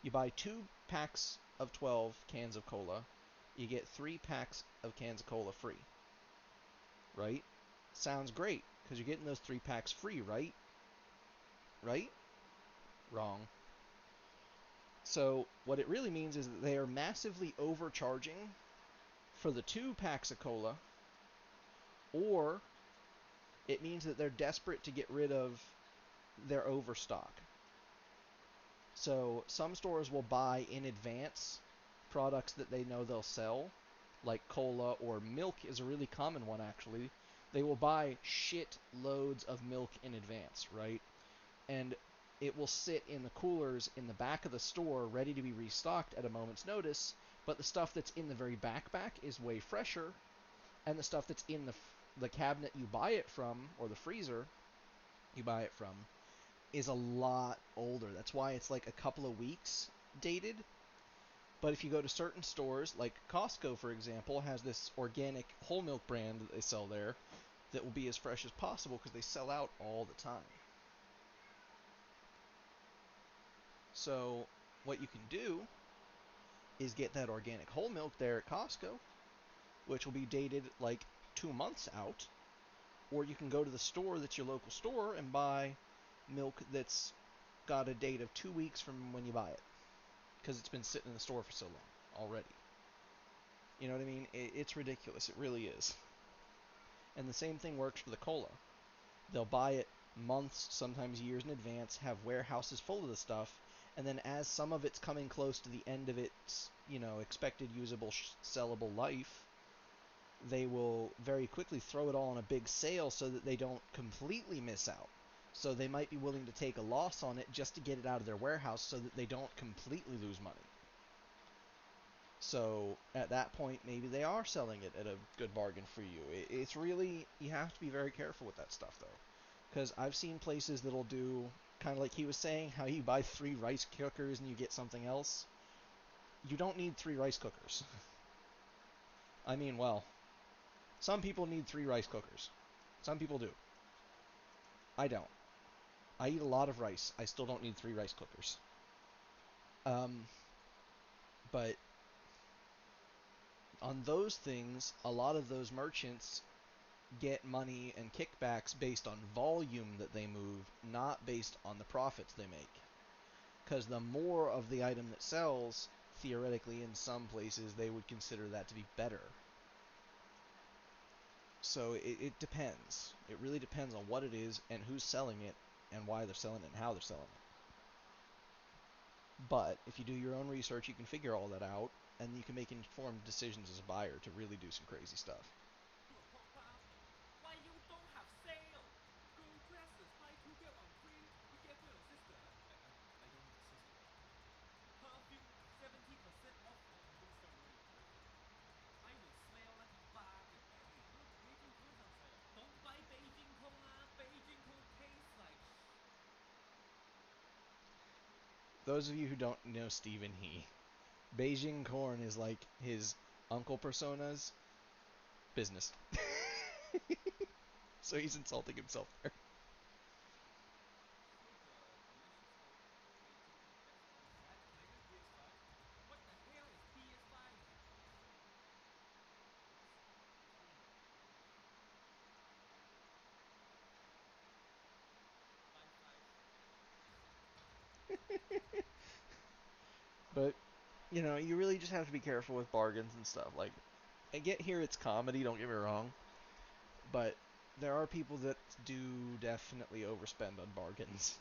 You buy 2 packs of 12 cans of cola, you get 3 packs of cans of cola free. Right? Sounds great, because you're getting those 3 packs free, right? Right? Wrong. So what it really means is that they are massively overcharging for the 2 packs of cola, or it means that they're desperate to get rid of their overstock. So some stores will buy in advance products that they know they'll sell, like cola, or milk is a really common one actually. They will buy shit loads of milk in advance, right? And it will sit in the coolers in the back of the store ready to be restocked at a moment's notice, but the stuff that's in the very back is way fresher, and the stuff that's in the cabinet you buy it from, or the freezer you buy it from, is a lot older. That's why it's like a couple of weeks dated. But if you go to certain stores, like Costco, for example, has this organic whole milk brand that they sell there that will be as fresh as possible because they sell out all the time. So what you can do is get that organic whole milk there at Costco, which will be dated like 2 months out, or you can go to the store that's your local store and buy milk that's got a date of 2 weeks from when you buy it, because it's been sitting in the store for so long already. You know what I mean? It's ridiculous. It really is. And the same thing works for the cola. They'll buy it months, sometimes years in advance, have warehouses full of the stuff, and then as some of it's coming close to the end of its, expected usable, sellable life, they will very quickly throw it all on a big sale so that they don't completely miss out. So they might be willing to take a loss on it just to get it out of their warehouse so that they don't completely lose money. So at that point, maybe they are selling it at a good bargain for you. It's really, you have to be very careful with that stuff, though. Because I've seen places that'll do, kind of like he was saying, how you buy 3 rice cookers and you get something else. You don't need 3 rice cookers. I mean, well, some people need 3 rice cookers. Some people do. I don't. I eat a lot of rice. I still don't need 3 rice cookers. But on those things, a lot of those merchants get money and kickbacks based on volume that they move, not based on the profits they make. Because the more of the item that sells, theoretically, in some places, they would consider that to be better. So it depends. It really depends on what it is and who's selling it and why they're selling it and how they're selling it. But if you do your own research, you can figure all that out, and you can make informed decisions as a buyer to really do some crazy stuff. Why you don't have sale? Girl dresses, buy 2 get 1 free. You get for your sister. I don't have a sister. Perfume 70% off for Mr. Ray. I will smell like a bargain. Hey, look, Beijing Cone's on sale. Don't buy Beijing Cone, Beijing Cone tastes like Those of you who don't know Stephen He, Beijing Corn is like his uncle persona's business. So he's insulting himself there. What the hell is PS5? But, you know, you really just have to be careful with bargains and stuff. Like, I get here it's comedy, don't get me wrong, but there are people that do definitely overspend on bargains.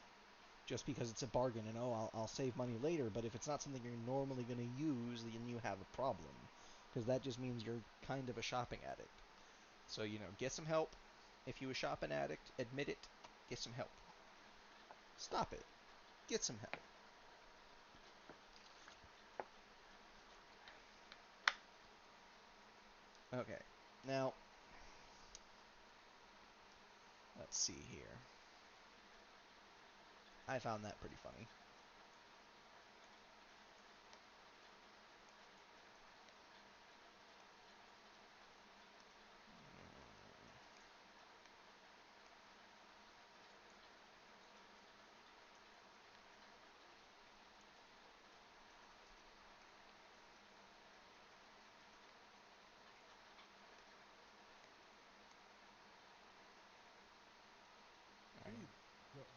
Just because it's a bargain and, oh, I'll save money later, but if it's not something you're normally going to use, then you have a problem. Because that just means you're kind of a shopping addict. So, you know, get some help. If you're a shopping addict, admit it, get some help. Stop it. Get some help. Okay, now, let's see here. I found that pretty funny.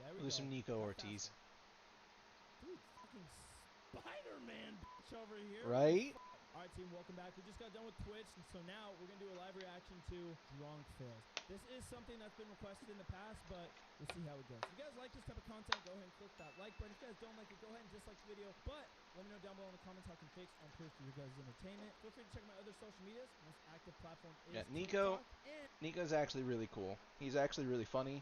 There we There's go. some Nico Got Ortiz. faster. Dude, fucking Spider-Man bitch over here. Right? Alright team, welcome back. We just got done with Twitch, and so now we're going to do a live reaction to Drunk Fails. This is something that's been requested in the past, but we'll see how it goes. If you guys like this type of content, go ahead and click that like button. If you guys don't like it, go ahead and dislike the video. But let me know down below in the comments how I can fix or improve for your guys' entertainment. Feel free to check my other social medias. My most active platform is Nico. TikTok, Nico's actually really cool. He's actually really funny.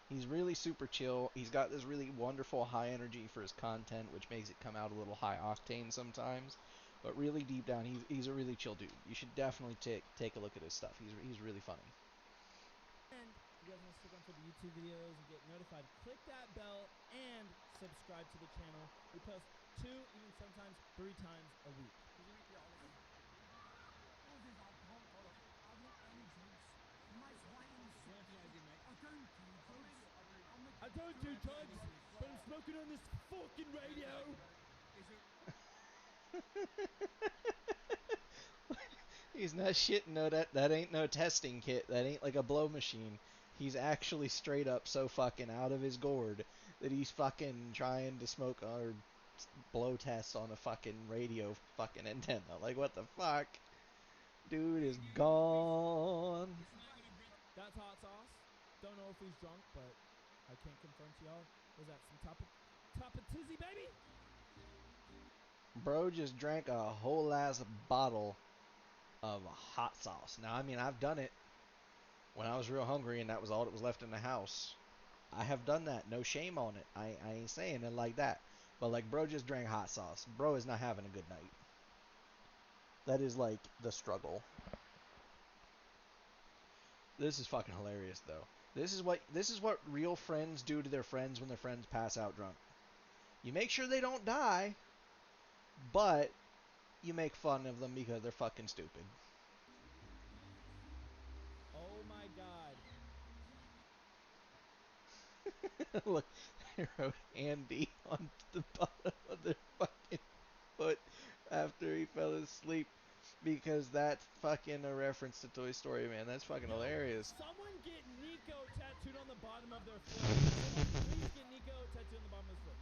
He's really super chill. He's got this really wonderful high energy for his content, which makes it come out a little high octane sometimes. But really deep down, he's a really chill dude. You should definitely take a look at his stuff. He's really funny. And you guys want to stick on for the YouTube videos and get notified, click that bell and subscribe to the channel. We post 2, even sometimes 3 times a week. I don't do drugs, but I'm smoking on this fucking radio. He's not shitting. No, that ain't no testing kit. That ain't like a blow machine. He's actually straight up so fucking out of his gourd that he's fucking trying to smoke or blow tests on a fucking radio fucking antenna. Like, what the fuck? Dude is gone. That's hot sauce. Don't know if he's drunk, but I can't confirm to y'all. Was that some top of tizzy, baby? Bro just drank a whole ass bottle of hot sauce. Now, I mean, I've done it when I was real hungry and that was all that was left in the house. I have done that. No shame on it. I ain't saying it like that. But, like, bro just drank hot sauce. Bro is not having a good night. That is like the struggle. This is fucking hilarious though. This is what real friends do to their friends when their friends pass out drunk. You make sure they don't die, but you make fun of them because they're fucking stupid. Oh my god. Look, they wrote Andy on the bottom of their fucking foot after he fell asleep because that's fucking a reference to Toy Story, man. That's fucking hilarious. Someone get Nico tattooed on the bottom of their foot. Someone please get Nico tattooed on the bottom of his foot.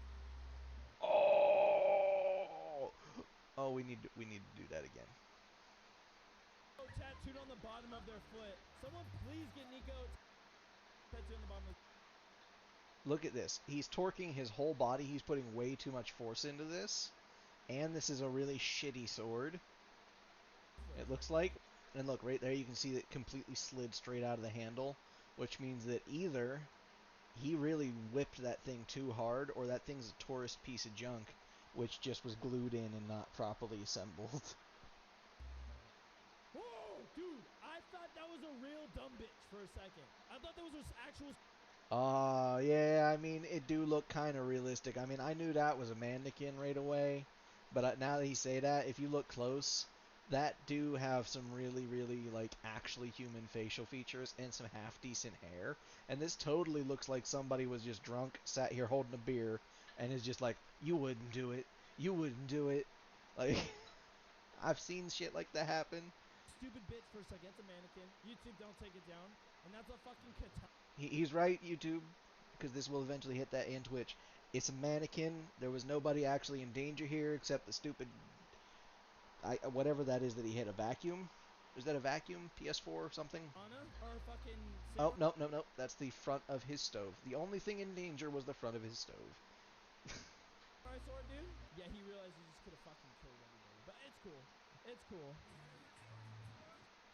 Oh, we need to do that again. Tattooed on the bottom of their foot. Someone please get Nico tattooed on the bottom of his foot. Look at this. He's torquing his whole body. He's putting way too much force into this. And this is a really shitty sword. It looks like. And look, right there you can see that completely slid straight out of the handle. Which means that either he really whipped that thing too hard, or that thing's a tourist piece of junk, which just was glued in and not properly assembled. Whoa, dude! I thought that was a real dumb bitch for a second. I thought that was actual... Yeah, I mean, it do look kind of realistic. I mean, I knew that was a mannequin right away, but now that you say that, if you look close, that do have some really, really, like, actually human facial features and some half-decent hair. And this totally looks like somebody was just drunk, sat here holding a beer, and is just like, you wouldn't do it. You wouldn't do it. Like, I've seen shit like that happen. Stupid bitch for a second. It's a mannequin. YouTube, don't take it down. And that's a fucking katana. He's right, YouTube, because this will eventually hit that and Twitch. It's a mannequin. There was nobody actually in danger here except the stupid, whatever that is that he hit. A vacuum? Is that a vacuum? PS4 or something? Or fucking... Oh, no. That's the front of his stove. The only thing in danger was the front of his stove. Alright, sword dude? Yeah, he realized he just could have fucking killed everybody. But it's cool. It's cool.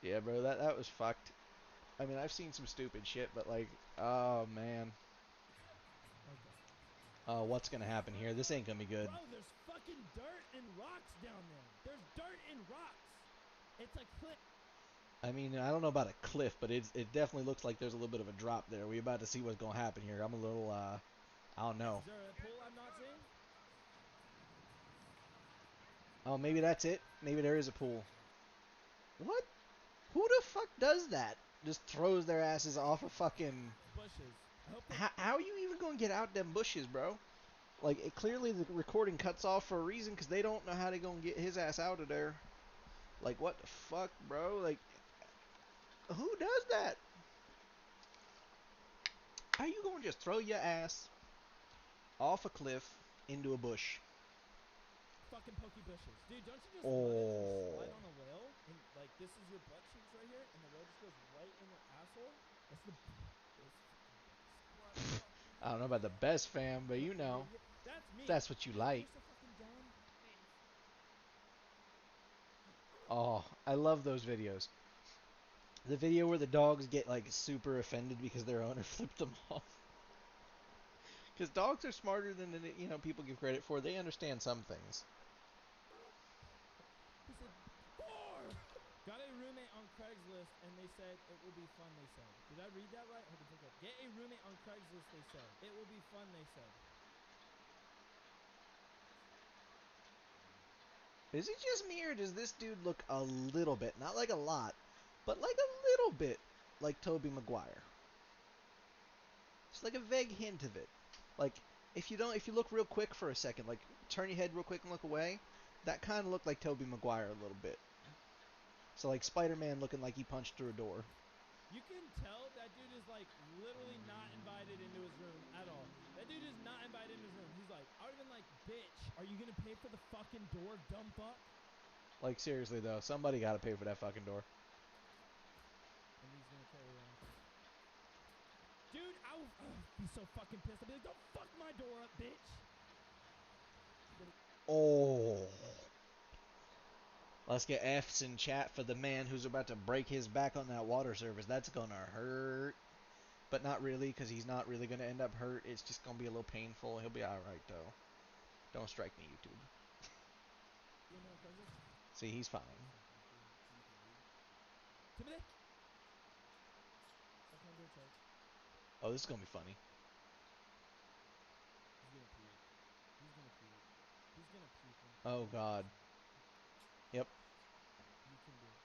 Yeah, bro, that was fucked. I mean, I've seen some stupid shit, but like, oh man. Okay. What's gonna happen here? This ain't gonna be good. Bro, there's fucking dirt and rocks down there. There's dirt and rocks. It's a cliff. I mean, I don't know about a cliff, but it definitely looks like there's a little bit of a drop there. We're about to see what's gonna happen here. I'm a little, I don't know. Is there a pool I'm not seeing? Oh, maybe that's it. Maybe there is a pool. What? Who the fuck does that? Just throws their asses off a fucking... bushes. How are you even gonna get out them bushes, bro? Like, clearly the recording cuts off for a reason, because they don't know how to go and get his ass out of there. Like, what the fuck, bro? Like, who does that? How you gonna just throw your ass off a cliff into a bush? Fucking pokey bushes. Dude, don't you just love it when you slide on a whale? And, like, this is your butt cheeks right here, and the whale just goes right in your asshole? That's the best. I don't know about the best, fam, but you know. That's me. That's what you like. Oh, I love those videos. The video where the dogs get, like, super offended because their owner flipped them off. Because dogs are smarter than, you know, people give credit for. They understand some things. He said, 4! Got a roommate on Craigslist, and they said it will be fun, they said. Did I read that right? Hold on, take a look. Get a roommate on Craigslist, they said. It will be fun, they said. Is it just me, or does this dude look a little bit, not like a lot, but like a little bit like Tobey Maguire? It's like a vague hint of it. Like, if you look real quick for a second, like, turn your head real quick and look away, that kind of looked like Tobey Maguire a little bit. So, like, Spider-Man looking like he punched through a door. You can tell that dude is, like, literally not invited into his room at all. That dude is not invited into his room. He's like, I would have been like, bitch, are you gonna pay for the fucking door, dumb fuck? Like, seriously, though, somebody gotta pay for that fucking door. And he's gonna carry on. Dude, I would be so fucking pissed. I'd be like, don't fuck my door up, bitch. Oh. Let's get F's in chat for the man who's about to break his back on that water surface. That's gonna hurt. But not really, because he's not really gonna end up hurt. It's just gonna be a little painful. He'll be alright, though. Don't strike me, YouTube. See, he's fine. Timothy. Stop trying to do a choke. Oh, this is gonna be funny. He's gonna puke. He's gonna puke. He's gonna puke. Oh God. Yep. You can do it.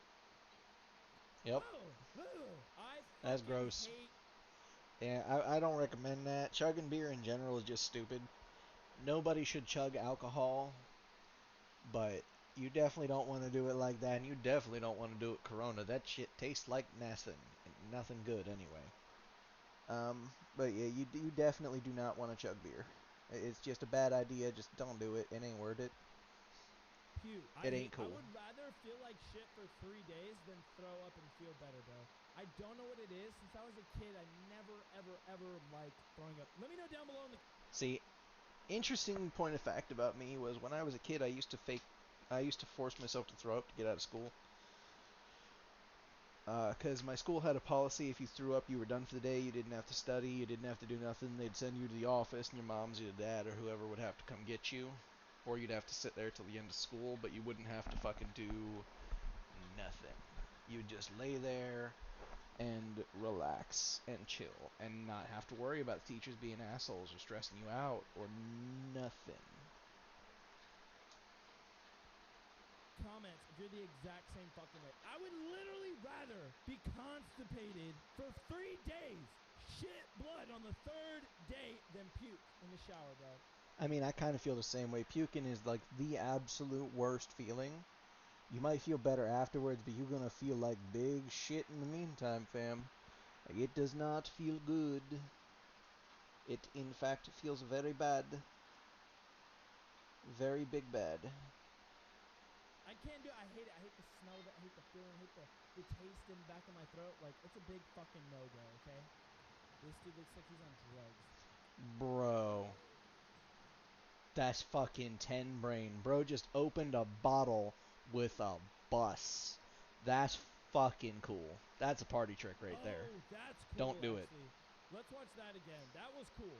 Yep. I That's fucking gross. hate. Yeah, I don't recommend that. Chugging beer in general is just stupid. Nobody should chug alcohol, but you definitely don't want to do it like that, and you definitely don't want to do it Corona. That shit tastes like nothing. Nothing good, anyway. But yeah, you definitely do not want to chug beer. It's just a bad idea. Just don't do it. It ain't worth it. Puke. It ain't I cool. would rather feel like shit for 3 days than throw up and feel better, bro. I don't know what it is. Since I was a kid, I never, ever, ever liked throwing up. Let me know down below in the... See, interesting point of fact about me was when I was a kid, I used to force myself to throw up to get out of school. Because my school had a policy, if you threw up, you were done for the day. You didn't have to study. You didn't have to do nothing. They'd send you to the office, and your mom's, your dad, or whoever would have to come get you. Or you'd have to sit there till the end of school, but you wouldn't have to fucking do nothing. You'd just lay there and relax and chill and not have to worry about the teachers being assholes or stressing you out or nothing. Comments if you're the exact same fucking way. I would literally rather be constipated for 3 days, shit blood on the 3rd day, than puke in the shower, bro. I mean, I kind of feel the same way. Puking is like the absolute worst feeling. You might feel better afterwards, but you're gonna feel like big shit in the meantime, fam. Like, it does not feel good. It, in fact, feels very bad. Very big bad. I can't do it. I hate it. I hate the smell of it. I hate the feeling. I hate the taste in the back of my throat. Like, it's a big fucking no-go, okay? This dude looks like he's on drugs. Bro. That's fucking 10 brain. Bro just opened a bottle with a bus. That's fucking cool. That's a party trick right there. Oh, that's cool. Don't do it. Actually. Let's watch that again. That was cool.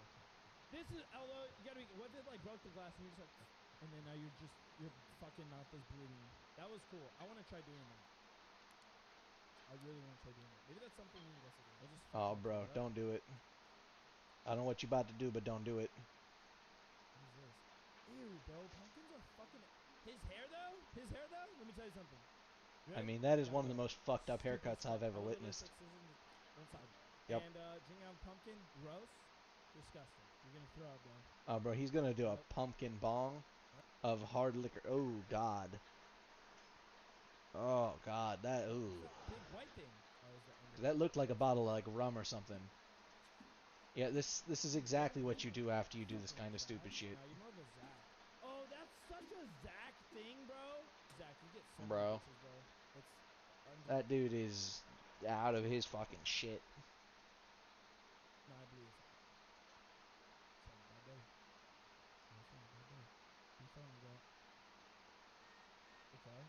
This is, although, you gotta be, what if it, like, broke the glass and you're just like, and then now your fucking mouth is bleeding. That was cool. I want to try doing that. I really want to try doing that. Maybe that's something we need us to do. We'll just Oh, bro, don't do it. I don't know what you're about to do, but don't do it. What is this? Ew, bro. Pumpkins are fucking... His hair, though? Let me tell you something. I mean, that is one of the most fucked up haircuts I've ever witnessed. One side. Yep. And drinking out pumpkin, gross, disgusting. You're gonna throw up, bro. Oh, bro, he's gonna do a pumpkin bong of hard liquor. Oh, God. Oh, God, that, ooh. Big white thing. That looked like a bottle of, like, rum or something. Yeah, this is exactly what you do after you do this kind of stupid shit. No, you're more of a Zach. Oh, that's such a Zach thing, bro. Zach, you get so Bro. many bitches, bro. It's That dude is out of his fucking shit. No, I believe it's Sounds bad day. Sounds bad day. What you talking about? Okay.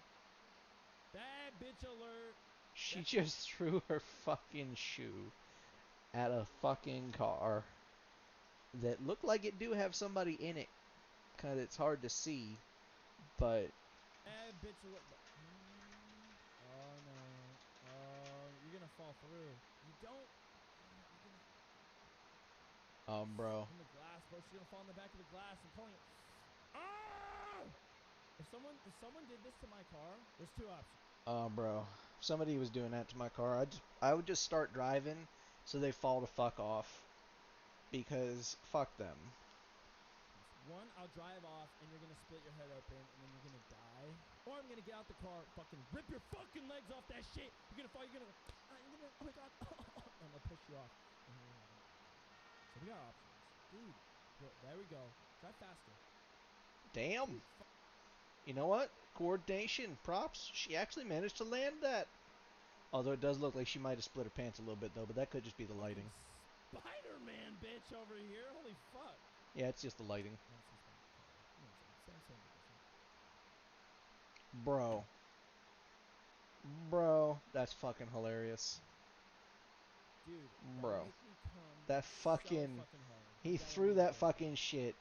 Bad bitch alert. She just threw her fucking shoe at a fucking car that looked like it do have somebody in it, 'cause it's hard to see, but... Bad bitch alert. Oh, no. Oh, you're gonna fall through. You don't... you're gonna... Bro. In the glass, bro. She's gonna fall in the back of the glass. I'm telling you. Oh! If someone did this to my car, there's 2 options. Bro. If somebody was doing that to my car, I would just start driving so they fall the fuck off. Because fuck them. One, I'll drive off and you're gonna split your head open and then you're gonna die. Or I'm gonna get out the car, fucking rip your fucking legs off that shit. You're gonna fall. You're gonna oh my god. I'm gonna push you off. So we got options, dude. There we go. Drive faster. Damn. You know what? Coordination. Props. She actually managed to land that. Although it does look like she might have split her pants a little bit, though, but that could just be the lighting. Spider-Man, bitch, over here. Holy fuck. Yeah, it's just the lighting. Bro. Bro, that's fucking hilarious. Dude, bro. That so fucking... hard. He threw that fucking shit.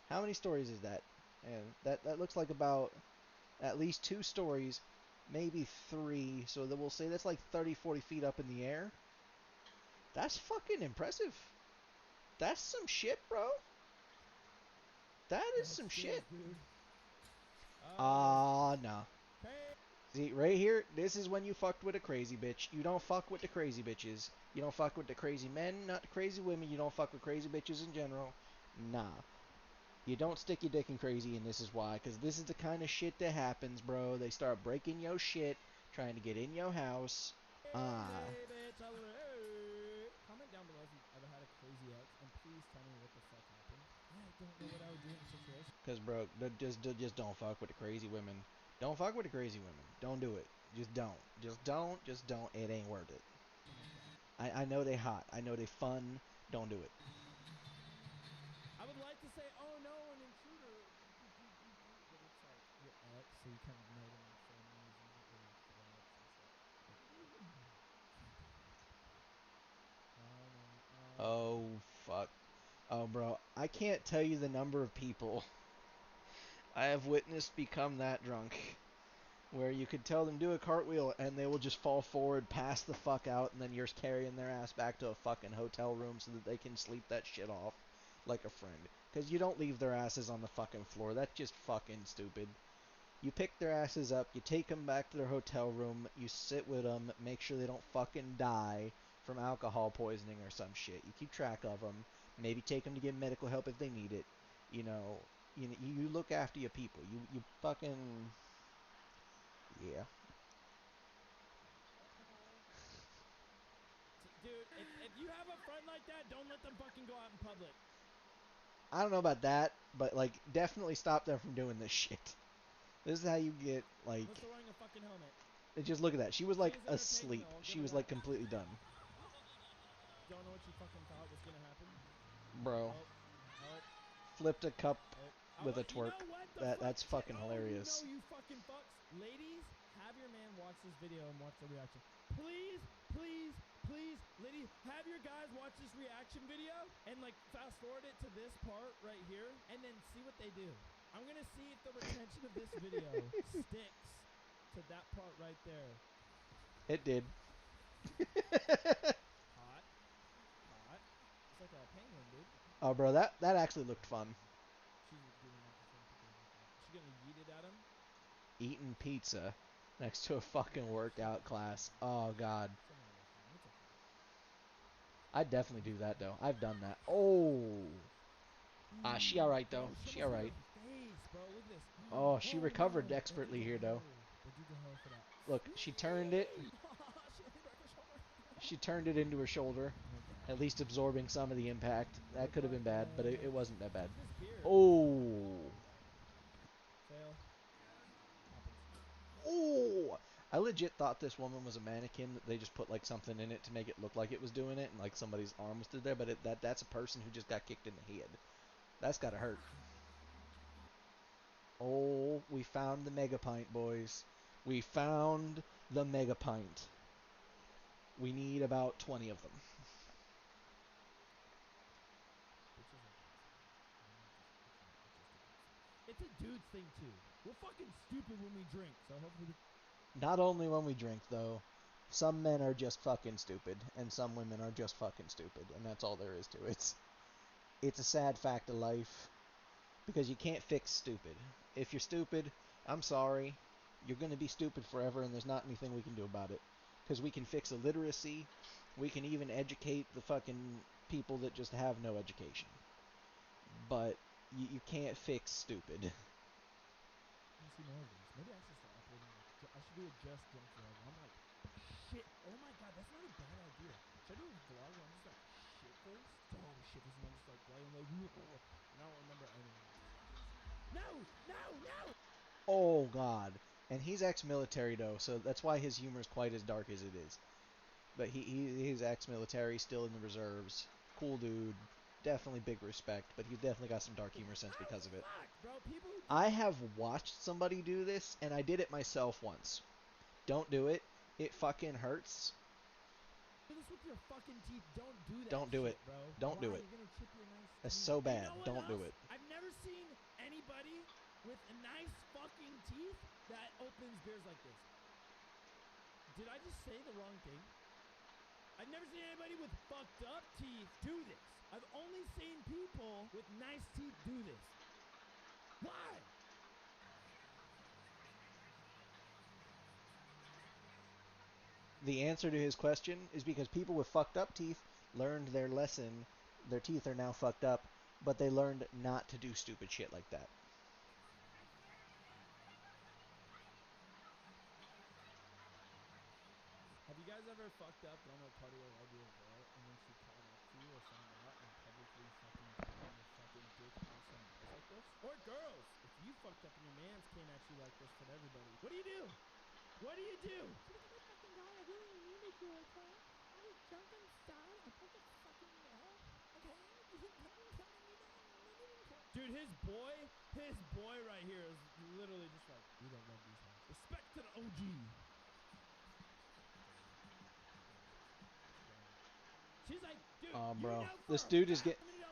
How many stories is that? And that looks like about at least 2 stories maybe 3. So that we'll say that's like 30, 40 feet up in the air. That's fucking impressive. That's some shit, bro. That is That's some good, shit. dude. Nah. See, right here, this is when you fucked with a crazy bitch. You don't fuck with the crazy bitches. You don't fuck with the crazy men, not the crazy women. You don't fuck with crazy bitches in general. Nah. You don't stick your dick in crazy, and this is why. Because this is the kind of shit that happens, bro. They start breaking your shit, trying to get in your house. Comment down below if you've ever had a crazy ex, and please tell me what the fuck happened. I don't know what I would do in a situation. Because, bro, just don't fuck with the crazy women. Don't fuck with the crazy women. Don't do it. Just don't. Just don't. Just don't. It ain't worth it. I know they hot. I know they fun. Don't do it. I would like to say, oh no, an intruder, but it's like your ex, so you kind of know them like families and not really blood, so it's like, oh no, Oh, fuck. Oh, bro, I can't tell you the number of people I have witnessed become that drunk. Where you could tell them do a cartwheel and they will just fall forward, pass the fuck out, and then you're carrying their ass back to a fucking hotel room so that they can sleep that shit off like a friend. Because you don't leave their asses on the fucking floor. That's just fucking stupid. You pick their asses up, you take them back to their hotel room, you sit with them, make sure they don't fucking die from alcohol poisoning or some shit. You keep track of them, maybe take them to get medical help if they need it. You know, you look after your people. You fucking... Yeah. Dude, if you have a friend like that, don't let them fucking go out in public. I don't know about that, but, like, definitely stop them from doing this shit. This is how you get, like... Unless they're wearing a fucking helmet. Just look at that. She was, like, She is asleep. entertaining, though, I'll She give her was, like, that. completely done. Don't know what you fucking thought was gonna happen. Bro. Oh. Flipped a cup with a You twerk. know what the That's fuck? fucking hilarious. Oh, you fucking fucks. Ladies, have your man watch this video and watch the reaction. Please, please, please, ladies, have your guys watch this reaction video and, like, fast forward it to this part right here and then see what they do. I'm gonna see if the retention of this video sticks to that part right there. It did. Hot. Hot. It's like a penguin, dude. Oh, bro, that actually looked fun. She's doing that. Is she gonna yeet it at him? Eating pizza next to a fucking workout class. Oh, God. I'd definitely do that, though. I've done that. Oh. She alright, though. She alright. Oh, she recovered expertly here, though. Look, she turned it. She turned it into her shoulder, at least absorbing some of the impact. That could have been bad, but it wasn't that bad. Oh. Oh. I legit thought this woman was a mannequin, that they just put, like, something in it to make it look like it was doing it, and, like, somebody's arm was stood there, but that's a person who just got kicked in the head. That's gotta hurt. Oh, we found the mega pint, boys. We found the mega pint. We need about 20 of them. It's a dude's thing, too. We're fucking stupid when we drink, so hopefully... Not only when we drink, though. Some men are just fucking stupid, and some women are just fucking stupid, and that's all there is to it. It's a sad fact of life, because you can't fix stupid. If you're stupid, I'm sorry. You're going to be stupid forever, and there's not anything we can do about it. Because we can fix illiteracy. We can even educate the fucking people that just have no education. But you can't fix stupid. I see more of these. Maybe I should start uploading. I should do a just drunk vlog. I'm like, shit. Oh my god, that's not a bad idea. Should I do a vlog where I'm just like shit faced? Oh shit, and I'm just like gliding like, and I don't remember anything. No! Oh god. And he's ex-military though, so that's why his humor is quite as dark as it is. But he's ex-military, still in the reserves. Cool dude. Definitely big respect, but he's definitely got some dark humor sense because of it. I have watched somebody do this, and I did it myself once. Don't do it. It fucking hurts. Do this with your fucking teeth. Don't do that. Don't do shit, it. Bro. Don't do it. You're gonna chip your nice That's teeth. so bad. You know Don't do else? it. I've never seen anybody with nice fucking teeth that opens beers like this. Did I just say the wrong thing? I've never seen anybody with fucked up teeth do this. I've only seen people with nice teeth do this. Why? The answer to his question is because people with fucked up teeth learned their lesson. Their teeth are now fucked up, but they learned not to do stupid shit like that. Have you guys ever fucked up, gone to a party or led to a girl, and then she caught up to you or found out and publicly fucking down your fucking dick awesome balls like this? Or girls, if you fucked up and your mans came at you like this for everybody, what do you do? What do you do? Fucking guy, I really needed you, okay? I was drunk and sad. I broke a fucking nail, okay? You didn't come and tell me that. You didn't come. Dude, his boy right here is literally just like, we don't love these guys. Respect to the OG. She's like, dude, bro, this dude is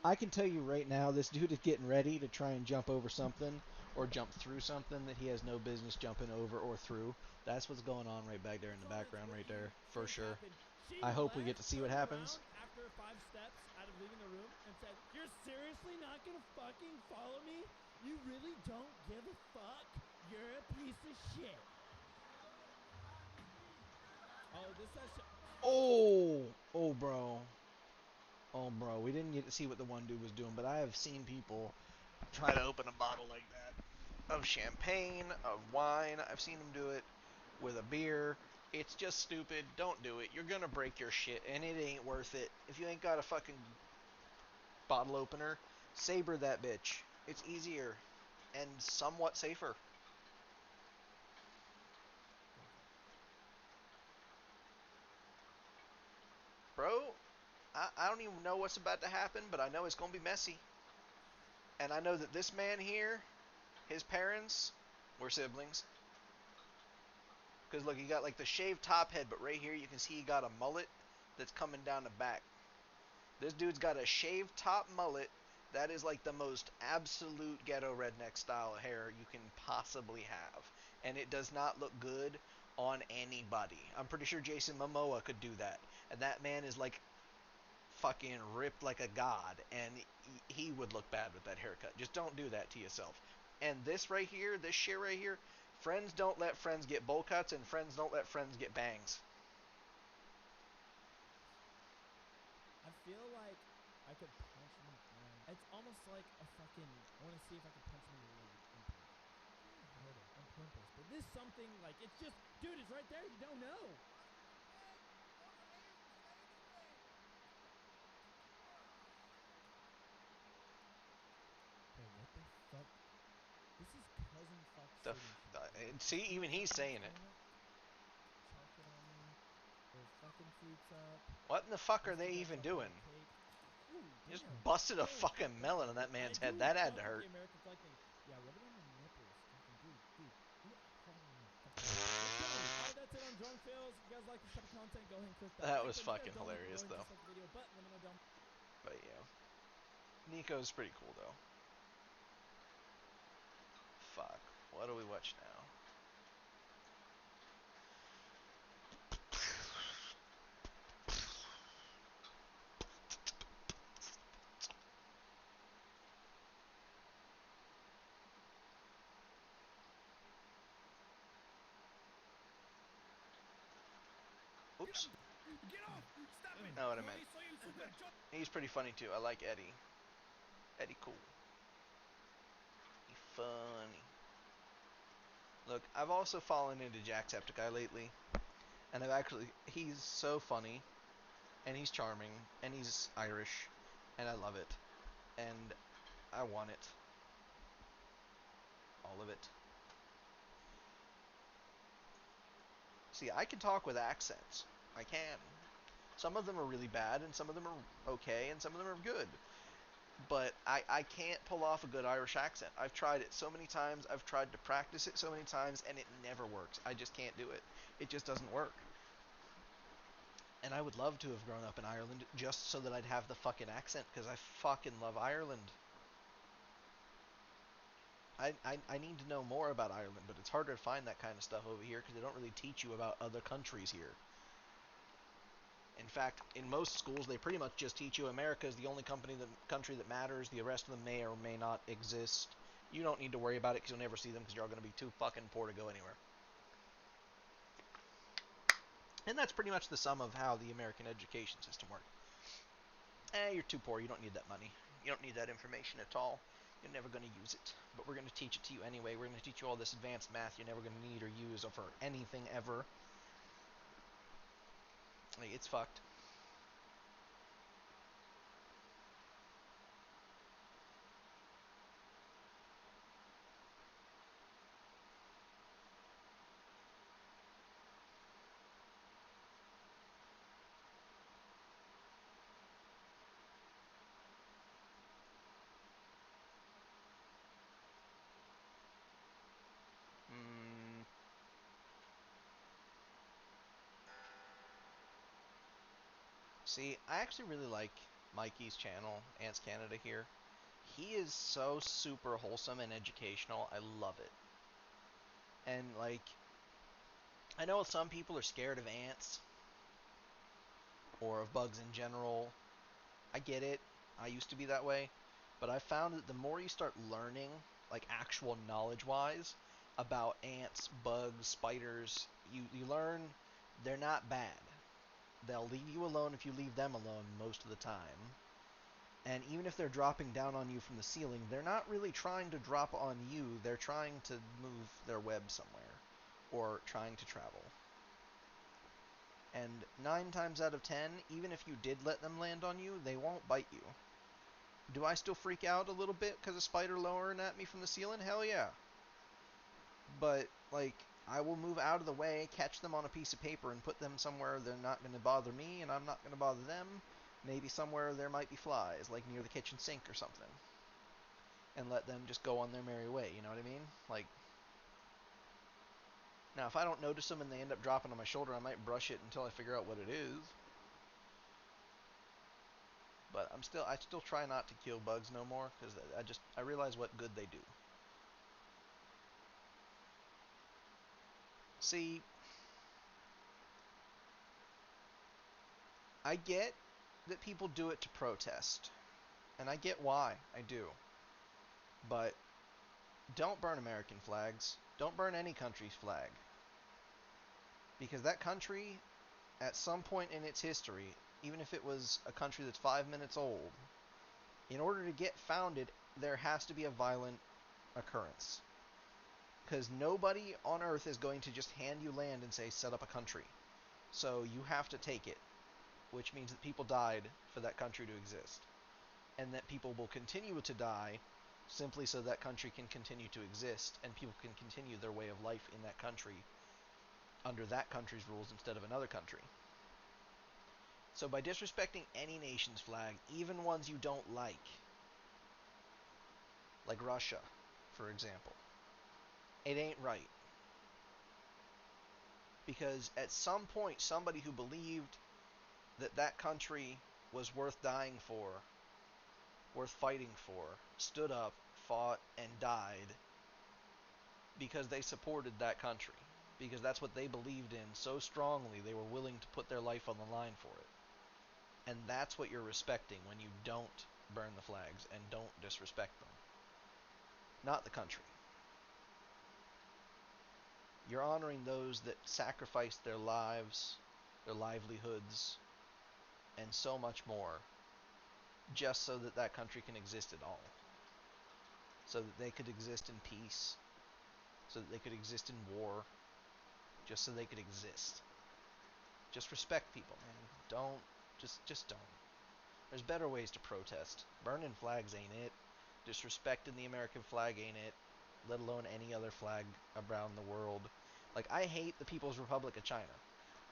I can tell you right now, this dude is getting ready to try and jump over something or jump through something that he has no business jumping over or through. That's what's going on right back there in the background right there, for sure. I hope we get to see what happens. After 5 steps out of leaving the room and said, "You're seriously not gonna fucking follow me? You really don't give a fuck? You're a piece of shit." Oh, this has Oh, bro. Oh, bro. We didn't get to see what the one dude was doing, but I have seen people try to open a bottle like that of champagne, of wine. I've seen them do it with a beer. It's just stupid. Don't do it. You're going to break your shit, and it ain't worth it. If you ain't got a fucking bottle opener, saber that bitch. It's easier and somewhat safer. Bro, I don't even know what's about to happen, but I know it's going to be messy. And I know that this man here, his parents were siblings. Because look, he got like the shaved top head, but right here you can see he got a mullet that's coming down the back. This dude's got a shaved top mullet that is like the most absolute ghetto redneck style of hair you can possibly have. And it does not look good on anybody. I'm pretty sure Jason Momoa could do that. And that man is like fucking ripped like a god, and he would look bad with that haircut. Just don't do that to yourself. And this right here, this shit right here, friends don't let friends get bowl cuts, and friends don't let friends get bangs. I feel like I could punch him in the arm. It's almost like a fucking, I want to see if I can punch him in the leg on purpose. But this something like, it's just, dude, it's right there. You don't know. What the fuck? This is cousin fuck see, even he's saying it. Chocolate on me. There's fucking fruits up. What in the fuck are they even doing? Just busted a fucking melon on that man's head. That had to hurt. Yeah, rub it on the nipples. Dude. Alright, that's it on Drunk Fails. If you guys like this type of content, go ahead and click that. That was fucking hilarious, though. But yeah. Nico's pretty cool, though. Fuck. What do we watch now? Oops. Get off! Stop it! Not what I meant. He's pretty funny too. I like Eddie. Eddie cool. He funny. Look, I've also fallen into Jacksepticeye lately. And he's so funny. And he's charming. And he's Irish. And I love it. And I want it. All of it. See, I can talk with accents. I can. Some of them are really bad, and some of them are okay, and some of them are good. But I can't pull off a good Irish accent. I've tried it so many times. I've tried to practice it so many times, and it never works. I just can't do it. It just doesn't work. And I would love to have grown up in Ireland just so that I'd have the fucking accent, because I fucking love Ireland. I need to know more about Ireland, but it's harder to find that kind of stuff over here because they don't really teach you about other countries here. In fact, in most schools, they pretty much just teach you America is the only country that matters. The rest of them may or may not exist. You don't need to worry about it because you'll never see them because you're all going to be too fucking poor to go anywhere. And that's pretty much the sum of how the American education system works. You're too poor. You don't need that money. You don't need that information at all. You're never going to use it. But we're going to teach it to you anyway. We're going to teach you all this advanced math you're never going to need or use for anything ever. Like, it's fucked. See, I actually really like Mikey's channel, Ants Canada here. He is so super wholesome and educational. I love it. And, like, I know some people are scared of ants or of bugs in general. I get it. I used to be that way. But I found that the more you start learning, like actual knowledge-wise, about ants, bugs, spiders, you learn they're not bad. They'll leave you alone if you leave them alone most of the time. And even if they're dropping down on you from the ceiling, they're not really trying to drop on you. They're trying to move their web somewhere or trying to travel. And 9 times out of 10, even if you did let them land on you, they won't bite you. Do I still freak out a little bit because a spider lowering at me from the ceiling? Hell yeah. But, like, I will move out of the way, catch them on a piece of paper, and put them somewhere they're not going to bother me, and I'm not going to bother them. Maybe somewhere there might be flies, like near the kitchen sink or something. And let them just go on their merry way, you know what I mean? Like, now if I don't notice them and they end up dropping on my shoulder, I might brush it until I figure out what it is. But I still try not to kill bugs no more, because I realize what good they do. See, I get that people do it to protest, and I get why, I do. But don't burn American flags. Don't burn any country's flag. Because that country, at some point in its history, even if it was a country that's 5 minutes old, in order to get founded, there has to be a violent occurrence. Because nobody on Earth is going to just hand you land and say, set up a country. So you have to take it, which means that people died for that country to exist. And that people will continue to die simply so that country can continue to exist and people can continue their way of life in that country under that country's rules instead of another country. So by disrespecting any nation's flag, even ones you don't like Russia, for example, it ain't right. Because at some point, somebody who believed that that country was worth dying for, worth fighting for, stood up, fought, and died because they supported that country. Because that's what they believed in so strongly, they were willing to put their life on the line for it. And that's what you're respecting when you don't burn the flags and don't disrespect them. Not the country. You're honoring those that sacrificed their lives, their livelihoods, and so much more, just so that that country can exist at all. So that they could exist in peace, so that they could exist in war, just so they could exist. Just respect people, man. Just don't. There's better ways to protest. Burning flags ain't it. Disrespecting the American flag ain't it. Let alone any other flag around the world. Like, I hate the People's Republic of China.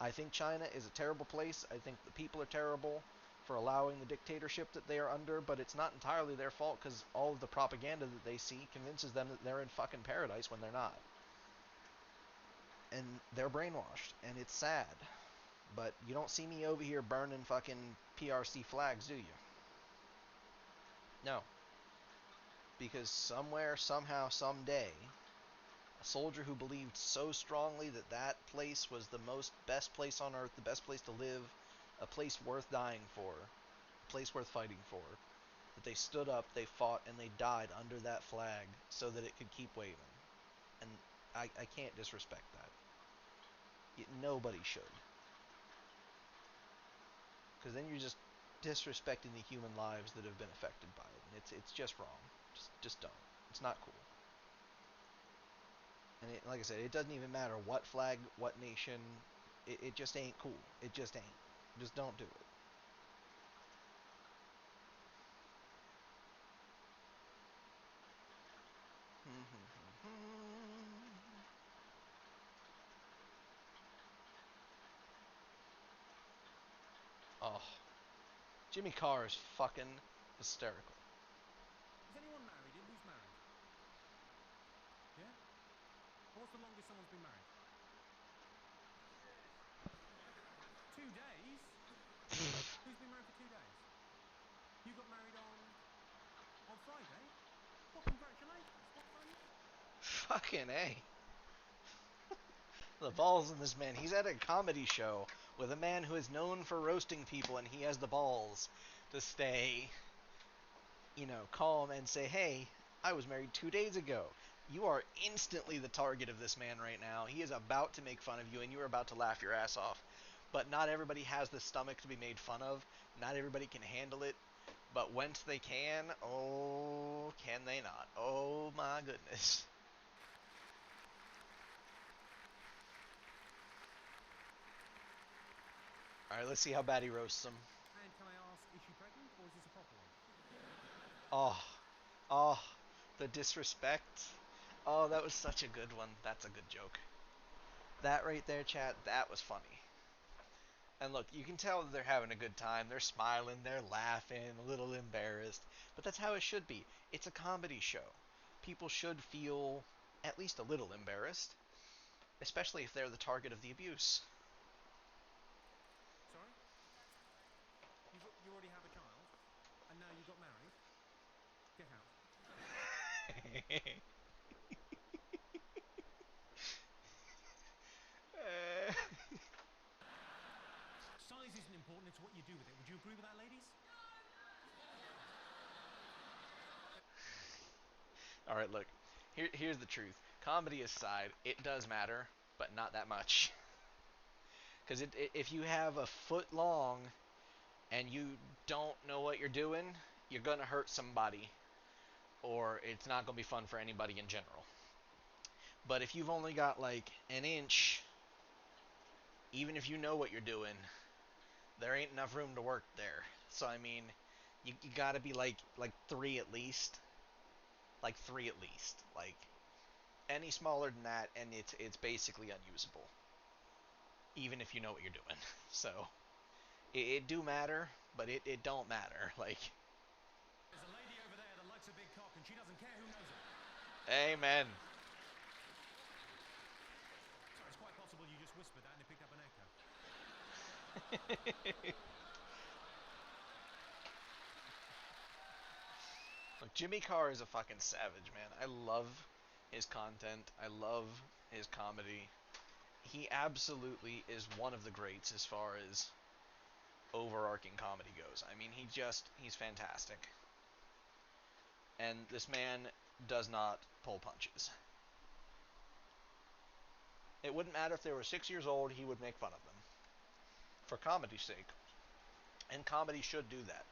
I think China is a terrible place. I think the people are terrible for allowing the dictatorship that they are under, but it's not entirely their fault because all of the propaganda that they see convinces them that they're in fucking paradise when they're not. And they're brainwashed, and it's sad. But you don't see me over here burning fucking PRC flags, do you? No. because somewhere, somehow, someday, a soldier who believed so strongly that that place was the best place on earth, the best place to live, a place worth dying for, a place worth fighting for, that they stood up, they fought, and they died under that flag so that it could keep waving. And I can't disrespect that. Nobody should. Because then you're just disrespecting the human lives that have been affected by it. And it's just wrong. Just don't. It's not cool. And like I said, it doesn't even matter what flag, what nation. It just ain't cool. It just ain't. Just don't do it. Oh, Jimmy Carr is fucking hysterical. Is anyone married in? Who's married? Yeah? What's the longest someone's been married? 2 days? Who's been married for 2 days? You got married on Friday? Well, congratulations. What fun. Fucking A. The balls in this man. He's at a comedy show with a man who is known for roasting people, and he has the balls to stay, calm and say, hey, I was married 2 days ago. You are instantly the target of this man right now. He is about to make fun of you, and you are about to laugh your ass off. But not everybody has the stomach to be made fun of. Not everybody can handle it. But once they can, oh, can they not? Oh, my goodness. Alright, let's see how bad he roasts them. And can I ask, is she pregnant or is this a proper one? Oh, the disrespect. Oh, that was such a good one. That's a good joke. That right there, chat, that was funny. And look, you can tell that they're having a good time. They're smiling, they're laughing, a little embarrassed. But that's how it should be. It's a comedy show. People should feel at least a little embarrassed. Especially if they're the target of the abuse. Sorry? You already have a child? And now you got married? Get out. Size isn't important, it's what you do with it. Would you agree with that, ladies? Alright, look. Here's the truth. Comedy aside, it does matter, but not that much. Because if you have a foot long and you don't know what you're doing, you're going to hurt somebody. Or it's not going to be fun for anybody in general. But if you've only got like an inch, even if you know what you're doing, there ain't enough room to work there. So, I mean, you got to be like 3 at least. Like 3 at least. Like, any smaller than that, and it's basically unusable. Even if you know what you're doing. So, it do matter, but it don't matter. Like, there's a lady over there that likes a big cock, and she doesn't care who knows it. Amen. Sorry, it's quite possible you just whispered that and it picked up an echo. Look, Jimmy Carr is a fucking savage, man. I love his content. I love his comedy. He absolutely is one of the greats as far as overarching comedy goes. I mean, he's fantastic. And this man does not pull punches. It wouldn't matter if they were 6 years old, he would make fun of them. For comedy's sake. And comedy should do that.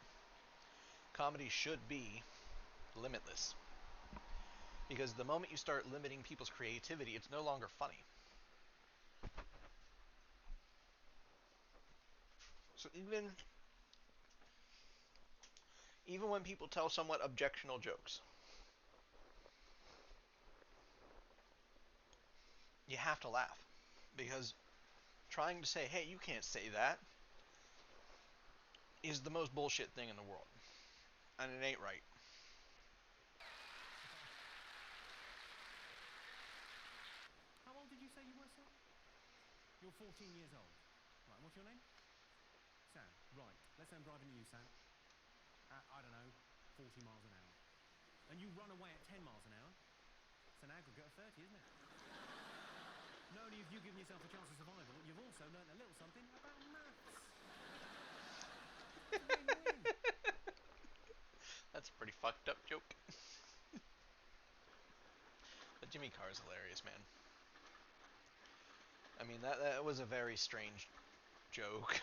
Comedy should be limitless. Because the moment you start limiting people's creativity, it's no longer funny. So even when people tell somewhat objectionable jokes, you have to laugh. Because trying to say, hey, you can't say that, is the most bullshit thing in the world. And it ain't right. How old did you say you were, sir? You're 14 years old. Right, what's your name? Sam. Right, let's say I'm driving to you, Sam. At, I don't know, 40 miles an hour. and you run away at 10 miles an hour, it's an aggregate of 30, isn't it? Not only have you given yourself a chance of survival, you've also learned a little something about maths. It's a win-win. That's a pretty fucked up joke. But Jimmy Carr is hilarious, man. I mean, that was a very strange joke.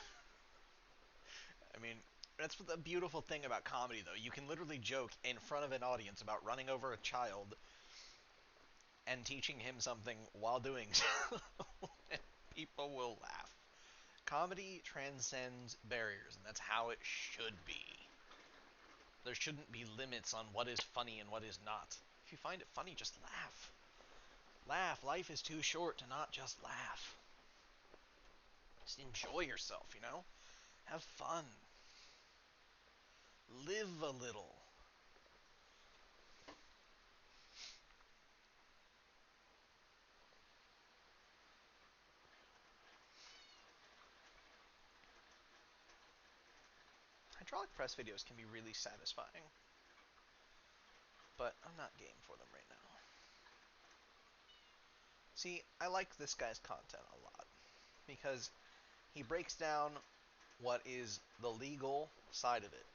I mean, that's the beautiful thing about comedy, though. You can literally joke in front of an audience about running over a child and teaching him something while doing so. And people will laugh. Comedy transcends barriers, and that's how it should be. There shouldn't be limits on what is funny and what is not. If you find it funny, just laugh. Laugh. Life is too short to not just laugh. Just enjoy yourself, you know? Have fun. Live a little. Hydraulic press videos can be really satisfying, but I'm not game for them right now. See, I like this guy's content a lot because he breaks down what is the legal side of it.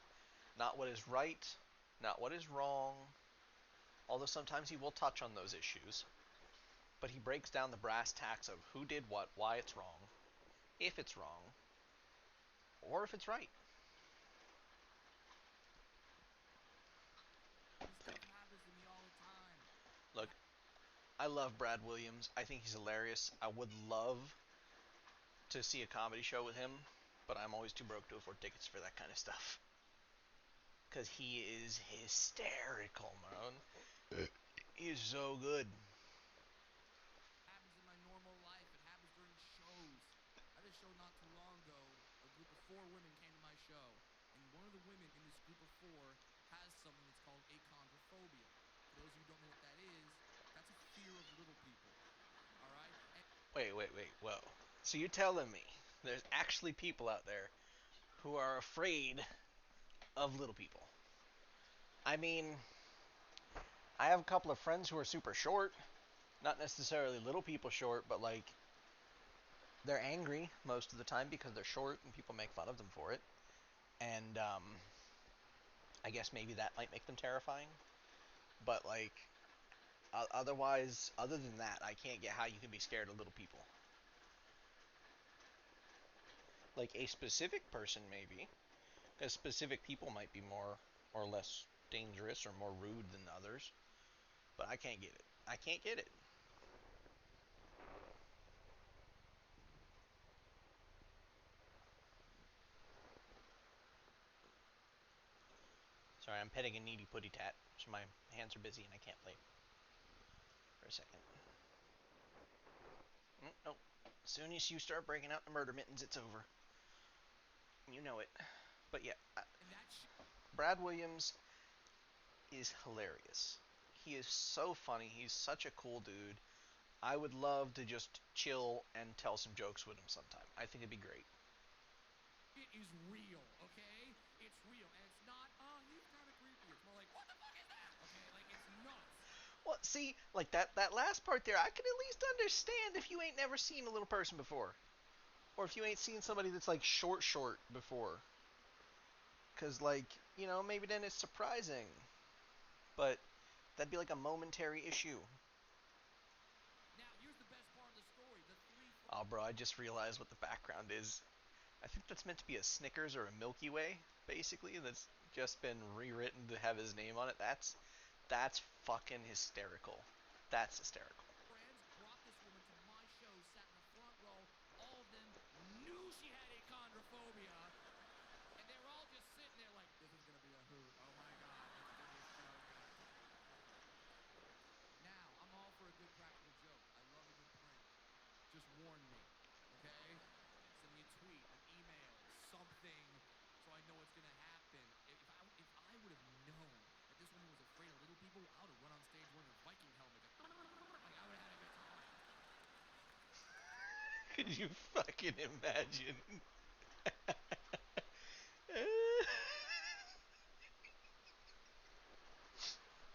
Not what is right, not what is wrong, although sometimes he will touch on those issues. But he breaks down the brass tacks of who did what, why it's wrong, if it's wrong, or if it's right. This stuff happens to me all the time. Look, I love Brad Williams. I think he's hilarious. I would love to see a comedy show with him, but I'm always too broke to afford tickets for that kind of stuff. Because he is hysterical, man. He is so good. It happens in my normal life. It happens during shows. I had a show not too long ago. A group of 4 women came to my show, and one of the women in this group of 4 has something that's called achondrophobia. For those of you who don't know what that is, that's a fear of little people. All right? Wait. Whoa. So you're telling me there's actually people out there who are afraid of little people? I mean, I have a couple of friends who are super short. Not necessarily little people short, but like they're angry most of the time because they're short and people make fun of them for it. And I guess maybe that might make them terrifying. But like otherwise, other than that, I can't get how you can be scared of little people. Like a specific person maybe, because specific people might be more or less dangerous or more rude than others. But I can't get it. I can't get it. Sorry, I'm petting a needy putty tat, so my hands are busy and I can't play for a second. Oh, as soon as you start breaking out the murder mittens, it's over. You know it. But yeah, Brad Williams is hilarious. He is so funny. He's such a cool dude. I would love to just chill and tell some jokes with him sometime. I think it'd be great. It is real, okay? It's real. And it's not, oh, he's kind of creepy. It's more like, what the fuck is that? Okay, like, it's nuts. Well, see, like that last part there, I can at least understand if you ain't never seen a little person before. Or if you ain't seen somebody that's like short before. Because, like, you know, maybe then it's surprising. But that'd be like a momentary issue. Now, here's the best part of the story. The 3... Oh, bro, I just realized what the background is. I think that's meant to be a Snickers or a Milky Way, basically, that's just been rewritten to have his name on it. That's fucking hysterical. That's hysterical. Friends brought this woman to my show, sat in the front row. All of them knew she had achondrophobia, and they were all just sitting there like, this is gonna be a hoot. Oh my god, this is gonna be so good. Now, I'm all for a good practical joke. I love a good prank. Just warn me, okay? Send me a tweet, an email, something, so I know what's gonna happen. If I would have known that this woman was afraid of little people, I would have run on stage wearing a Viking helmet. Like I would have had a good time. Could you fucking imagine?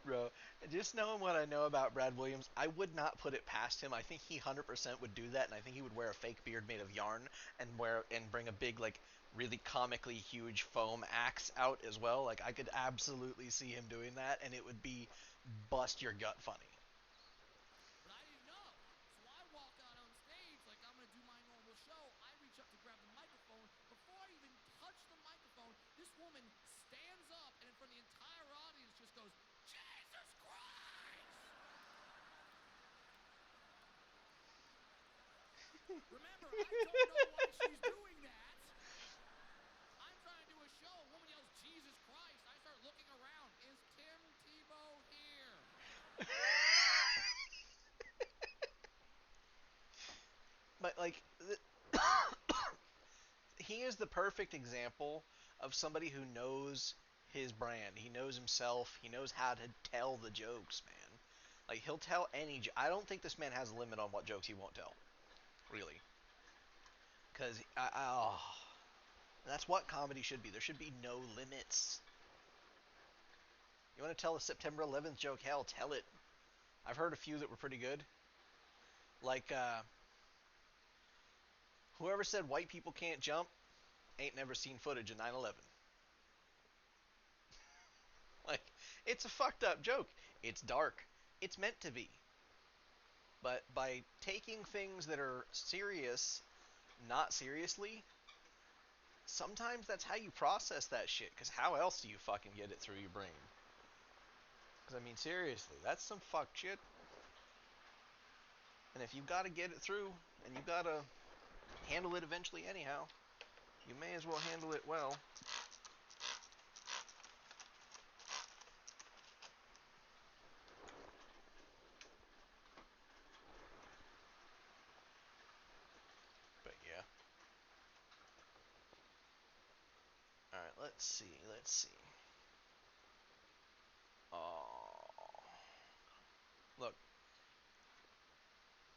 Bro, just knowing what I know about Brad Williams, I would not put it past him. I think he 100% would do that, and I think he would wear a fake beard made of yarn and bring a big, like, really comically huge foam axe out as well. Like, I could absolutely see him doing that, and it would be bust your gut funny. But I didn't know. So I walk out on stage like I'm going to do my normal show. I reach up to grab the microphone. Before I even touch the microphone, this woman stands up and in front of the entire audience just goes, Jesus Christ! Remember, I don't know why she's doing that. I'm trying to do a show. A woman yells, Jesus Christ. I start looking around. Is Tim Tebow here? But, like, he is the perfect example of somebody who knows his brand. He knows himself. He knows how to tell the jokes, man. Like, he'll tell any I don't think this man has a limit on what jokes he won't tell. Really. Because, that's what comedy should be. There should be no limits. You want to tell a September 11th joke? Hell, tell it. I've heard a few that were pretty good. Like, whoever said white people can't jump ain't never seen footage of 9/11. Like, it's a fucked up joke. It's dark. It's meant to be. But by taking things that are serious not seriously, sometimes that's how you process that shit. Because how else do you fucking get it through your brain? Because, I mean, seriously, that's some fucked shit. And if you've got to get it through, and you've got to handle it eventually anyhow, you may as well handle it well. But yeah. Alright, let's see. Look,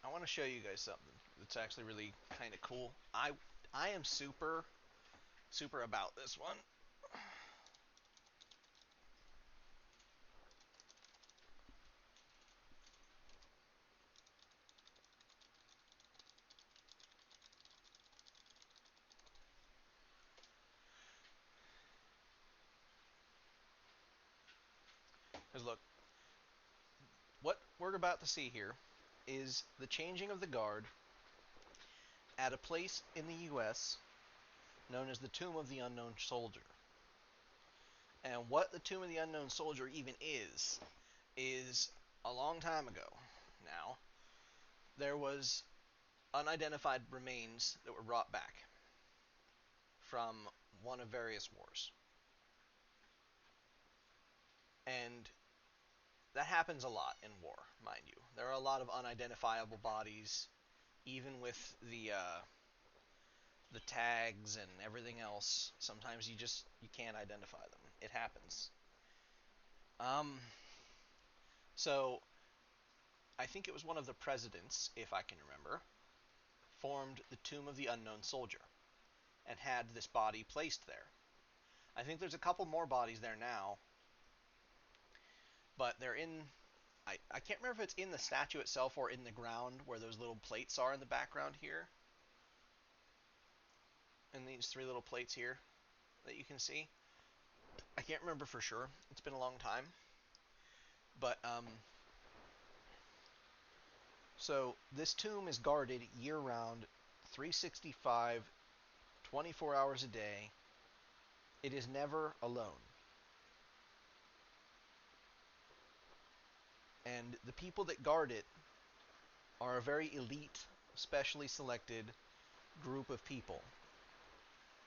I want to show you guys something that's actually really kind of cool. I am super about this one. Because look, what we're about to see here is the changing of the guard at a place in the U.S. known as the Tomb of the Unknown Soldier. And what the Tomb of the Unknown Soldier even is a long time ago now, there was unidentified remains that were brought back from one of various wars. And that happens a lot in war, mind you. There are a lot of unidentifiable bodies, even with the tags and everything else. Sometimes you can't identify them. It happens. So I think it was one of the presidents, if I can remember, formed the Tomb of the Unknown Soldier and had this body placed there. I think there's a couple more bodies there now, but they're in... I can't remember if it's in the statue itself or in the ground where those little plates are in the background here. And these three little plates here that you can see. I can't remember for sure. It's been a long time. But, so this tomb is guarded year-round, 365, 24 hours a day. It is never alone. And the people that guard it are a very elite, specially selected group of people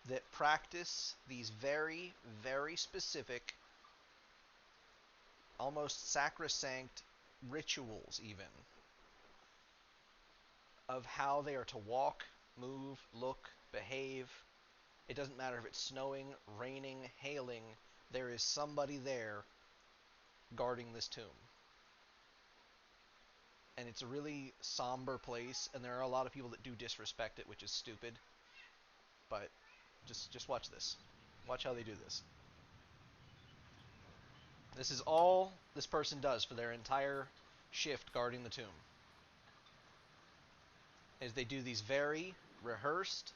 that practice these very, very specific, almost sacrosanct rituals even of how they are to walk, move, look, behave. It doesn't matter if it's snowing, raining, hailing, there is somebody there guarding this tomb. And it's a really somber place, and there are a lot of people that do disrespect it, which is stupid. But just watch this. Watch how they do this. This is all this person does for their entire shift guarding the tomb. Is they do these very rehearsed,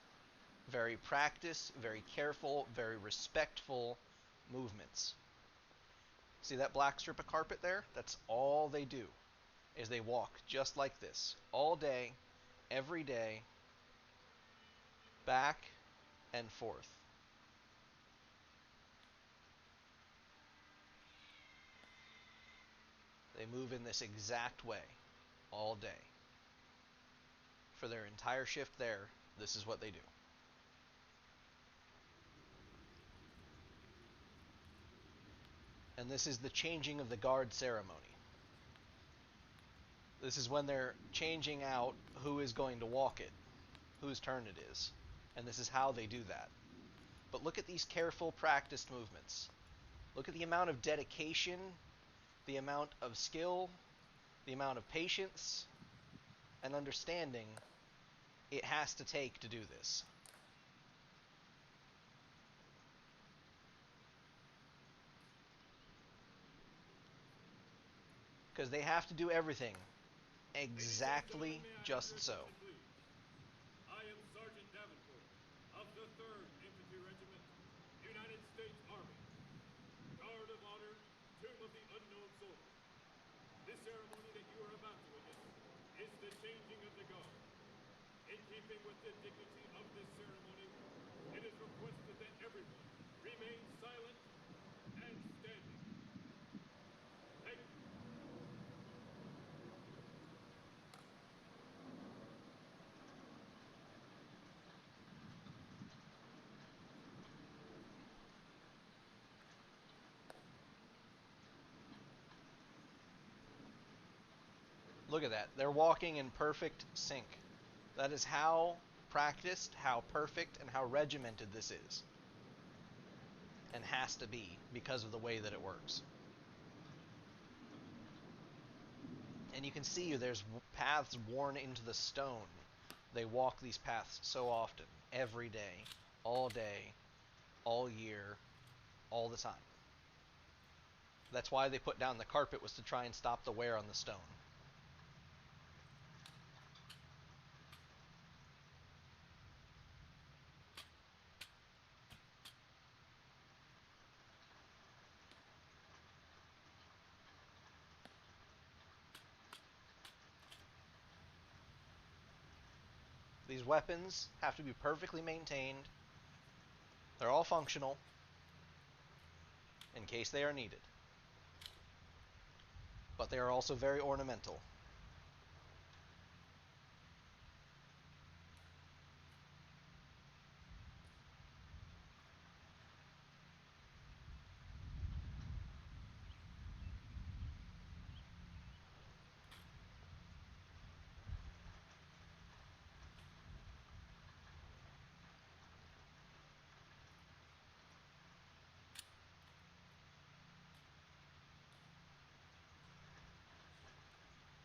very practiced, very careful, very respectful movements. See that black strip of carpet there? That's all they do, is they walk just like this all day, every day, back and forth. They move in this exact way all day. For their entire shift there, this is what they do. And this is the changing of the guard ceremony. This is when they're changing out who is going to walk it, whose turn it is. And this is how they do that. But look at these careful, practiced movements. Look at the amount of dedication, the amount of skill, the amount of patience and understanding it has to take to do this. Because they have to do everything exactly just so. I am Sergeant Davenport of the 3rd Infantry Regiment, United States Army. Guard of Honor, Tomb of the Unknown Soldier. This ceremony that you are about to witness is the changing of the guard. In keeping with the dignity of this ceremony, it is requested that everyone remain silent and standing. Thank you. Look at that. They're walking in perfect sync. That is how practiced, how perfect, and how regimented this is. And has to be because of the way that it works. And you can see there's paths worn into the stone. They walk these paths so often, every day, all year, all the time. That's why they put down the carpet, was to try and stop the wear on the stone. These weapons have to be perfectly maintained. They're all functional in case they are needed. But they are also very ornamental.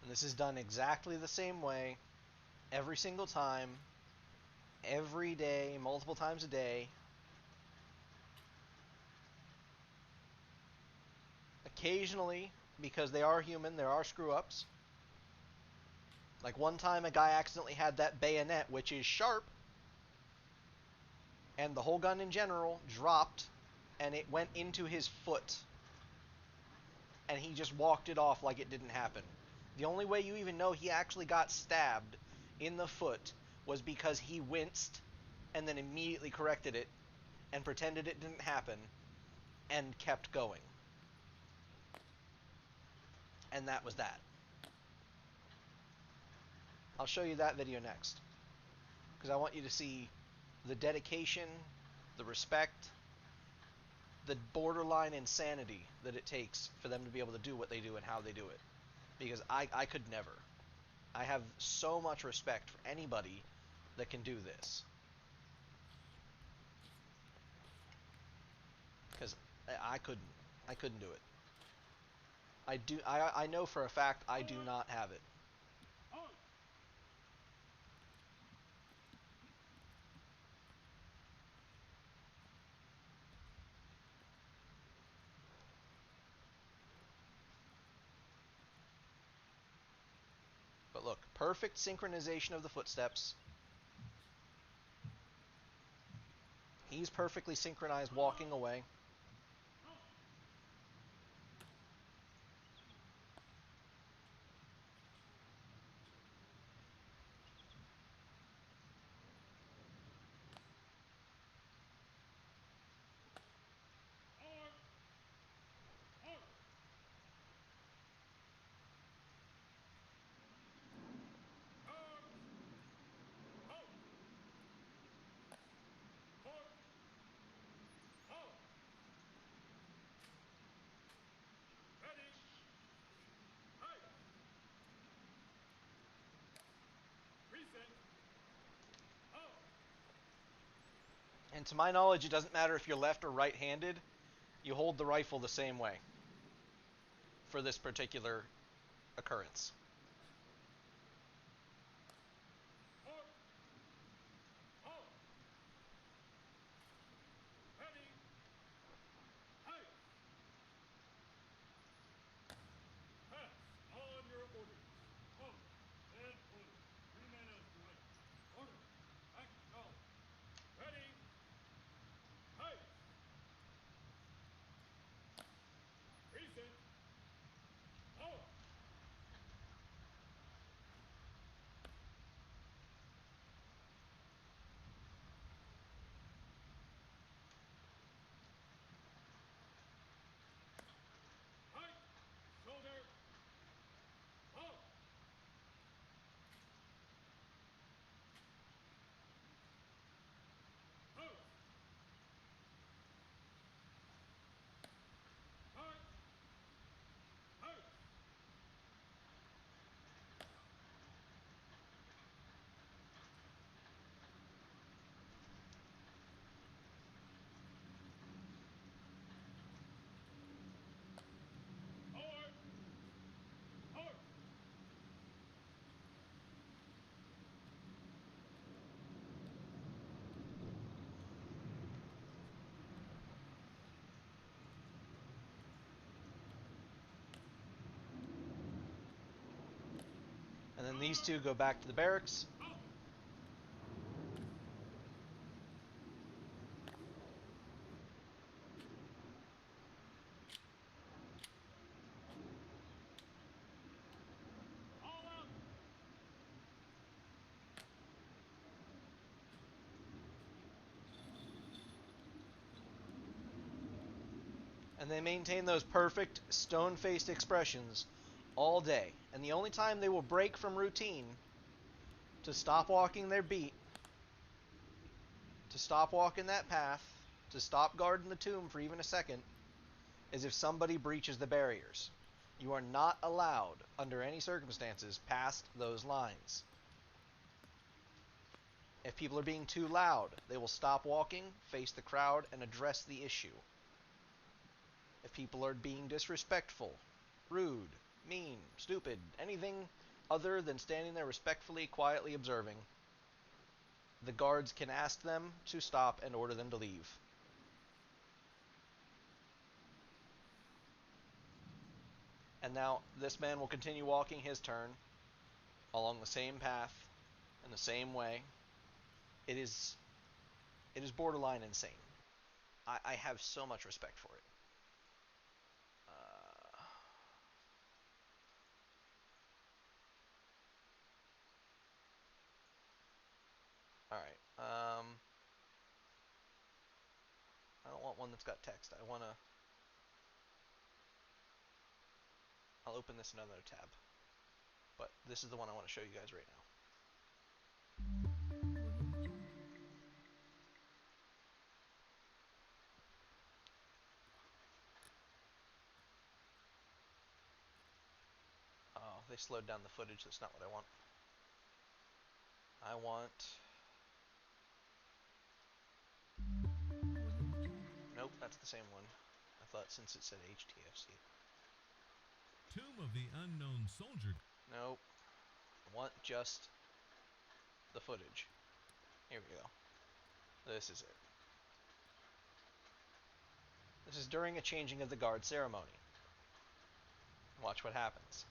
And this is done exactly the same way, every single time, every day, multiple times a day. Occasionally, because they are human, there are screw-ups. Like one time a guy accidentally had that bayonet, which is sharp, and the whole gun in general dropped, and it went into his foot. And he just walked it off like it didn't happen. The only way you even know he actually got stabbed in the foot was because he winced and then immediately corrected it and pretended it didn't happen and kept going. And that was that. I'll show you that video next, because I want you to see the dedication, the respect, the borderline insanity that it takes for them to be able to do what they do and how they do it. Because I could never. I have so much respect for anybody that can do this. Because I couldn't do it. I know for a fact I do not have it. Perfect synchronization of the footsteps. He's perfectly synchronized walking away. And to my knowledge, it doesn't matter if you're left or right-handed. You hold the rifle the same way for this particular occurrence. And then these two go back to the barracks. And they maintain those perfect stone-faced expressions all day. And the only time they will break from routine to stop walking their beat, to stop walking that path, to stop guarding the tomb for even a second, is if somebody breaches the barriers. You are not allowed, under any circumstances, past those lines. If people are being too loud, they will stop walking, face the crowd, and address the issue. If people are being disrespectful, rude, mean, stupid, anything other than standing there respectfully, quietly observing, the guards can ask them to stop and order them to leave. And now this man will continue walking his turn along the same path in the same way. It is borderline insane. I have so much respect for it. Alright. I don't want one that's got text. I'll open this in another tab. But this is the one I want to show you guys right now. Oh, they slowed down the footage. That's not what I want. I want... Nope, that's the same one. I thought since it said HTFC. Tomb of the Unknown Soldier. Nope. I want just the footage. Here we go. This is it. This is during a changing of the guard ceremony. Watch what happens.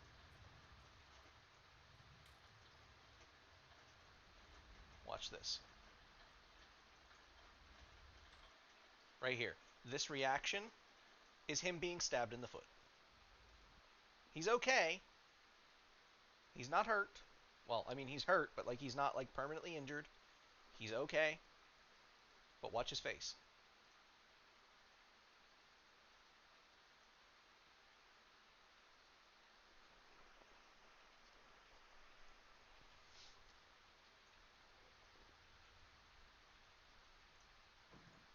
Watch this. Right here. This reaction is him being stabbed in the foot. He's okay. He's not hurt. Well, I mean, he's hurt, but like he's not like permanently injured. He's okay. But watch his face.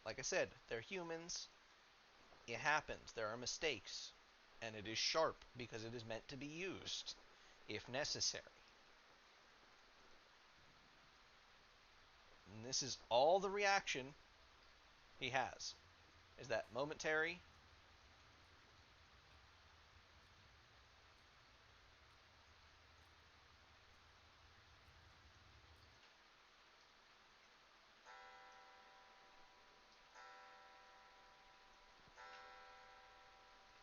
Like I said, they're humans. It happens. There are mistakes. And it is sharp because it is meant to be used, if necessary. And this is all the reaction he has. Is that momentary?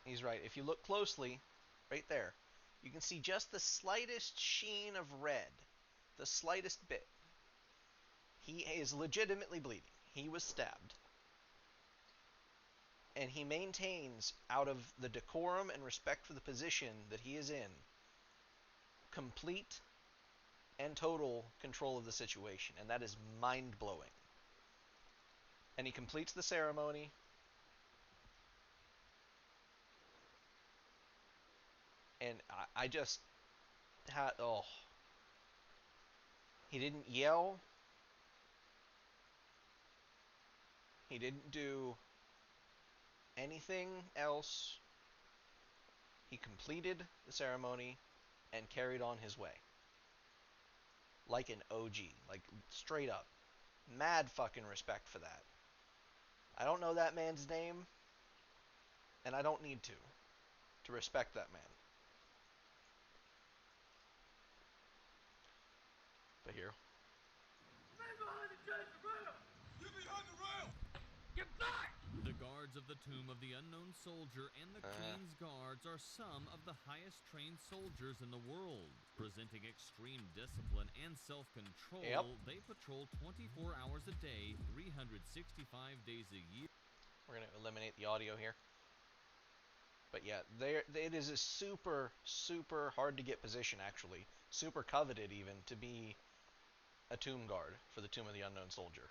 He's right. If you look closely, right there, you can see just the slightest sheen of red. The slightest bit. He is legitimately bleeding. He was stabbed. And he maintains, out of the decorum and respect for the position that he is in, complete and total control of the situation. And that is mind-blowing. And he completes the ceremony. And I just had, oh. He didn't yell. He didn't do anything else. He completed the ceremony and carried on his way. Like an OG. Like, straight up. Mad fucking respect for that. I don't know that man's name, and I don't need to respect that man. But here. Man behind the chains of rail! You behind the rail! Get back! The guards of the Tomb of the Unknown Soldier and the Queen's Guards are some of the highest trained soldiers in the world. Presenting extreme discipline and self-control, they patrol 24 hours a day, 365 days a year. We're going to eliminate the audio here. But yeah, it is a super, super hard to get position, actually. Super coveted, even, to be a tomb guard for the Tomb of the Unknown Soldier.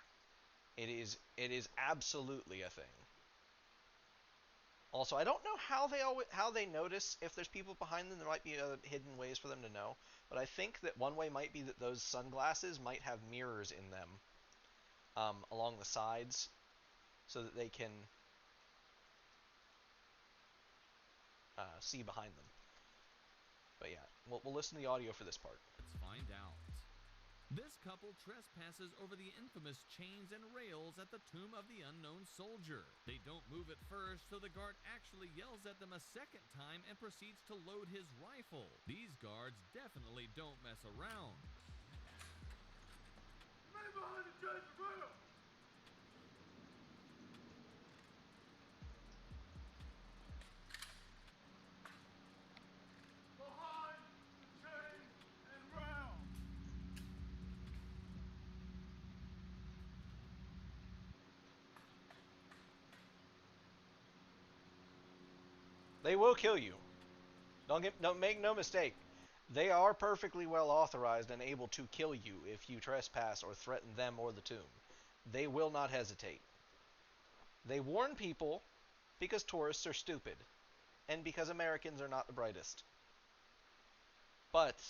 It is absolutely a thing. Also, I don't know how they notice if there's people behind them. There might be hidden ways for them to know. But I think that one way might be that those sunglasses might have mirrors in them along the sides so that they can see behind them. But yeah, we'll listen to the audio for this part. Let's find out. This couple trespasses over the infamous chains and rails at the Tomb of the Unknown Soldier. They don't move at first, so the guard actually yells at them a second time and proceeds to load his rifle. These guards definitely don't mess around. Man behind the chains of rail! Behind the chains and rail! They will kill you. Don't make no mistake. They are perfectly well authorized and able to kill you if you trespass or threaten them or the tomb. They will not hesitate. They warn people because tourists are stupid and because Americans are not the brightest. But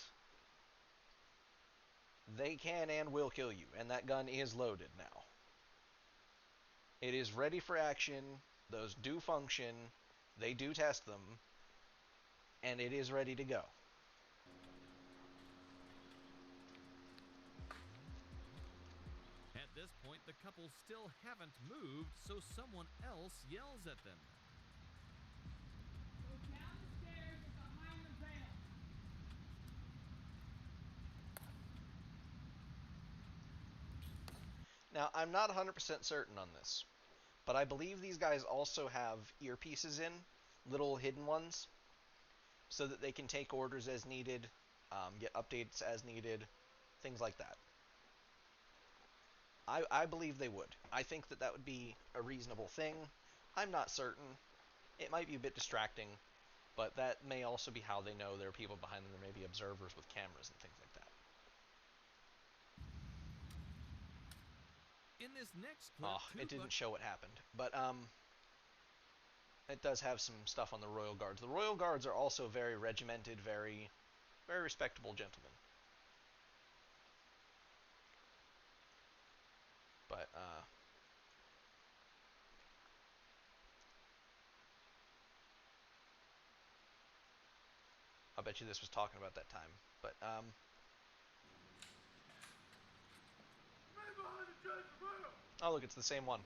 they can and will kill you, and that gun is loaded now. It is ready for action. Those do function. They do test them. And it is ready to go. At this point, the couple still haven't moved, so someone else yells at them. Go down the stairs and behind the rail. Now, I'm not 100% certain on this, but I believe these guys also have earpieces in, little hidden ones, so that they can take orders as needed, get updates as needed, things like that. I believe they would. I think that that would be a reasonable thing. I'm not certain. It might be a bit distracting, but that may also be how they know there are people behind them. There may be observers with cameras and things like that. In this next clip, Oh, it didn't show what happened, but it does have some stuff on the Royal Guards. The Royal Guards are also very regimented, very respectable gentlemen. But I'll bet you this was talking about that time. But oh, look, it's the same one.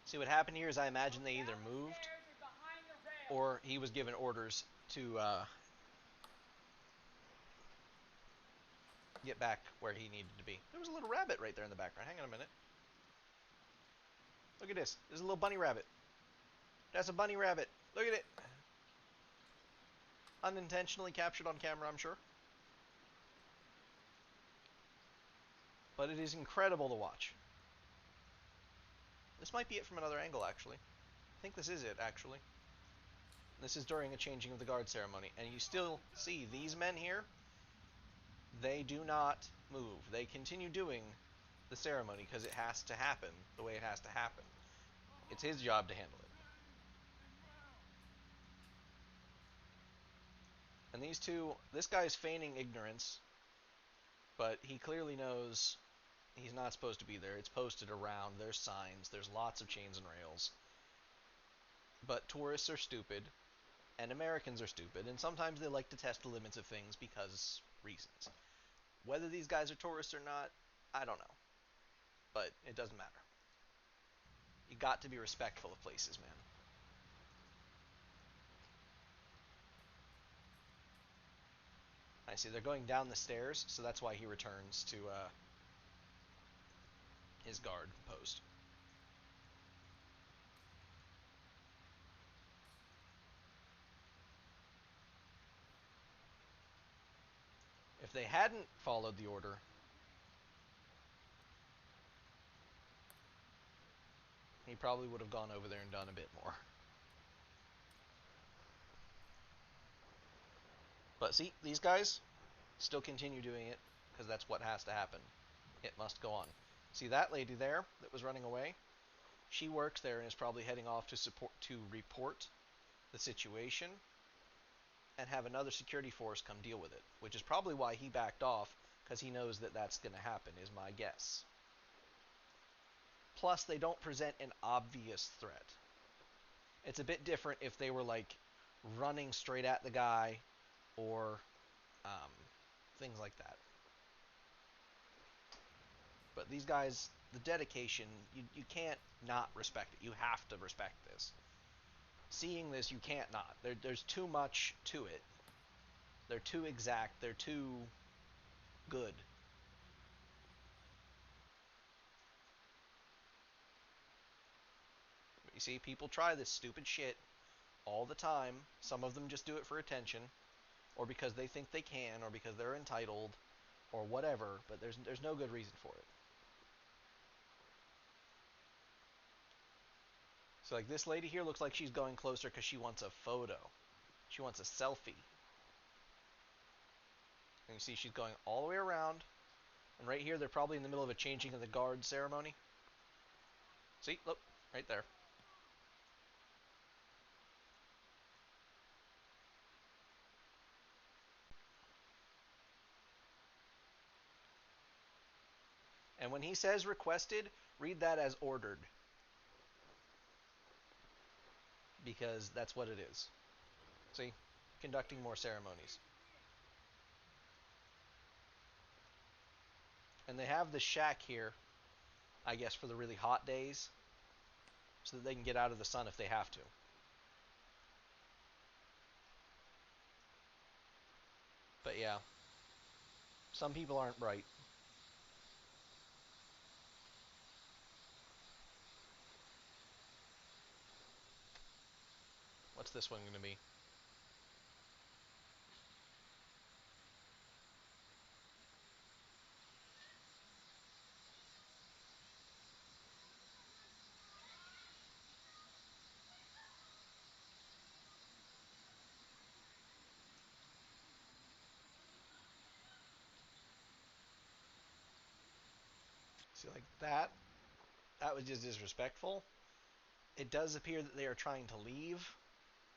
See, what happened here is I imagine they either moved or he was given orders to get back where he needed to be. There was a little rabbit right there in the background. Hang on a minute. Look at this. There's a little bunny rabbit. That's a bunny rabbit. Look at it. Unintentionally captured on camera, I'm sure. But it is incredible to watch. This might be it from another angle, actually. I think this is it, actually. This is during a changing of the guard ceremony. And you still see these men here. They do not move. They continue doing the ceremony because it has to happen the way it has to happen. It's his job to handle it. And these two, this guy's feigning ignorance, but he clearly knows he's not supposed to be there. It's posted around. There's signs. There's lots of chains and rails. But tourists are stupid, and Americans are stupid, and sometimes they like to test the limits of things because reasons. Whether these guys are tourists or not, I don't know. But it doesn't matter. You got to be respectful of places, man. I see they're going down the stairs, so that's why he returns to his guard post. If they hadn't followed the order, he probably would have gone over there and done a bit more. But see, these guys still continue doing it because that's what has to happen. It must go on. See that lady there that was running away? She works there and is probably heading off to report the situation and have another security force come deal with it, which is probably why he backed off, because he knows that that's going to happen, is my guess. Plus, they don't present an obvious threat. It's a bit different if they were, like, running straight at the guy or things like that. But these guys, the dedication, you can't not respect it. You have to respect this. Seeing this, you can't not. There's too much to it. They're too exact. They're too good. But you see, people try this stupid shit all the time. Some of them just do it for attention, or because they think they can, or because they're entitled, or whatever. But there's no good reason for it. So like this lady here looks like she's going closer because she wants a photo. She wants a selfie. And you see she's going all the way around. And right here they're probably in the middle of a changing of the guard ceremony. See? Look. Right there. And when he says requested, read that as ordered. Because that's what it is. See? Conducting more ceremonies. And they have the shack here, I guess, for the really hot days, so that they can get out of the sun if they have to. But yeah, some people aren't bright. What's this one going to be? See, like that was just disrespectful. It does appear that they are trying to leave,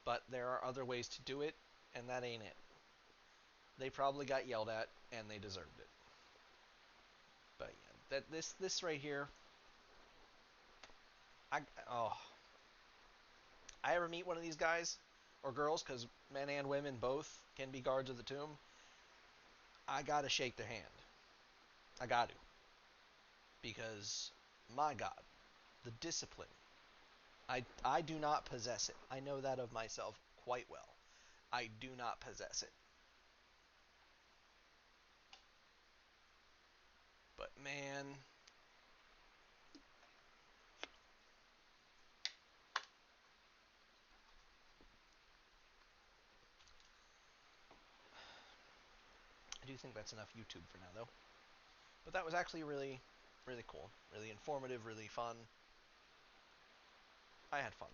but there are other ways to do it, and that ain't it. They probably got yelled at, and they deserved it. But yeah, this right here, I ever meet one of these guys or girls, because men and women both can be guards of the tomb, I gotta shake their hand. I got to, because my God, the discipline. I do not possess it. I know that of myself quite well. I do not possess it. But man, I do think that's enough YouTube for now, though. But that was actually really, really cool. Really informative, really fun. I had fun.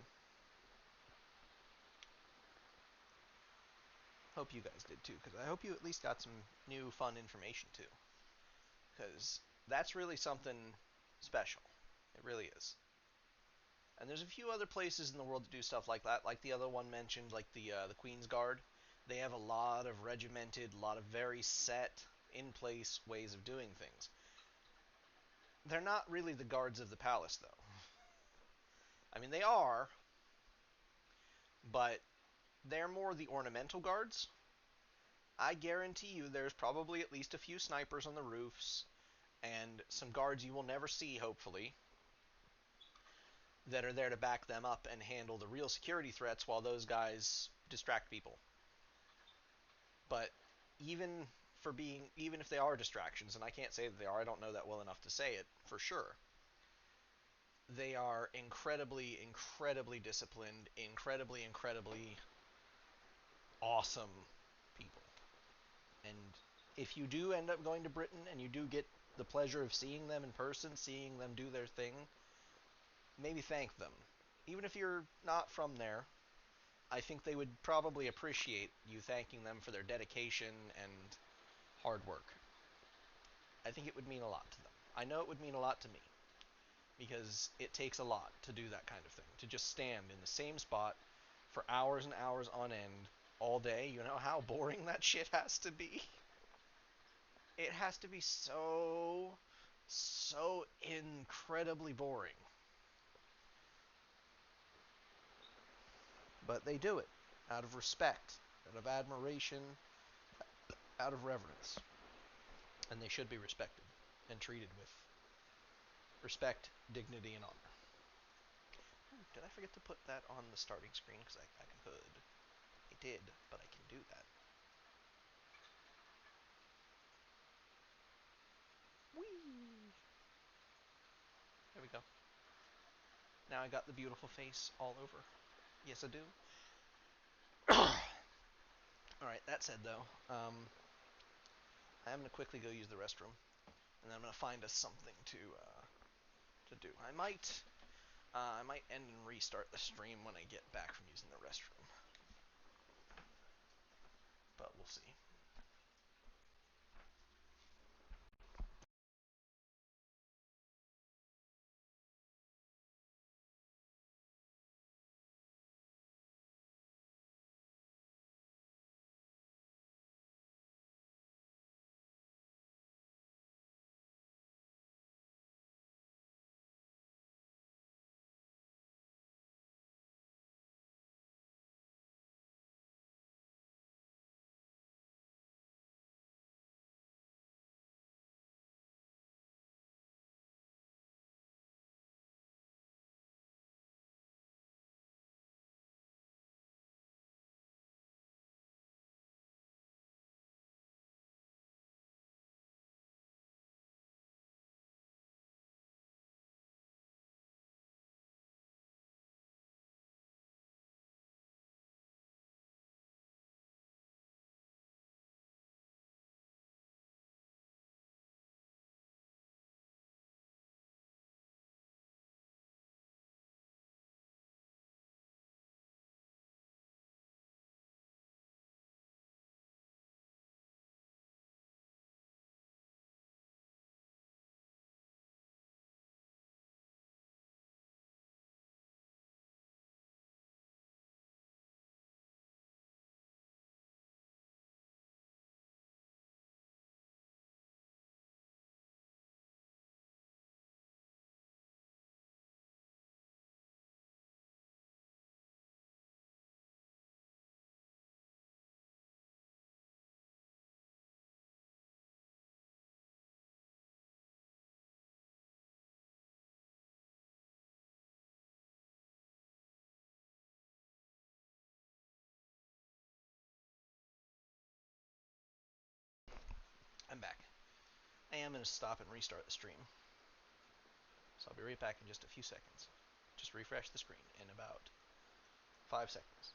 Hope you guys did too, because I hope you at least got some new fun information too. Because that's really something special. It really is. And there's a few other places in the world that do stuff like that, like the other one mentioned, like the Queen's Guard. They have a lot of regimented, a lot of very set, in-place ways of doing things. They're not really the guards of the palace, though. I mean, they are, but they're more the ornamental guards. I guarantee you there's probably at least a few snipers on the roofs, and some guards you will never see, hopefully, that are there to back them up and handle the real security threats while those guys distract people. But even if they are distractions, and I can't say that they are, I don't know that well enough to say it for sure, they are incredibly, incredibly disciplined, incredibly awesome people. And if you do end up going to Britain and you do get the pleasure of seeing them in person, seeing them do their thing, maybe thank them. Even if you're not from there, I think they would probably appreciate you thanking them for their dedication and hard work. I think it would mean a lot to them. I know it would mean a lot to me, because it takes a lot to do that kind of thing. To just stand in the same spot for hours and hours on end all day. You know how boring that shit has to be? It has to be so incredibly boring. But they do it out of respect, out of admiration, out of reverence. And they should be respected and treated with respect, dignity, and honor. Ooh, did I forget to put that on the starting screen? Because I could. I did, but I can do that. Whee! There we go. Now I got the beautiful face all over. Yes, I do. Alright, that said though, I'm going to quickly go use the restroom, and then I'm going to find us something to do. I might end and restart the stream when I get back from using the restroom, but we'll see. am going to stop and restart the stream. So I'll be right back in just a few seconds. Just refresh the screen in about 5 seconds.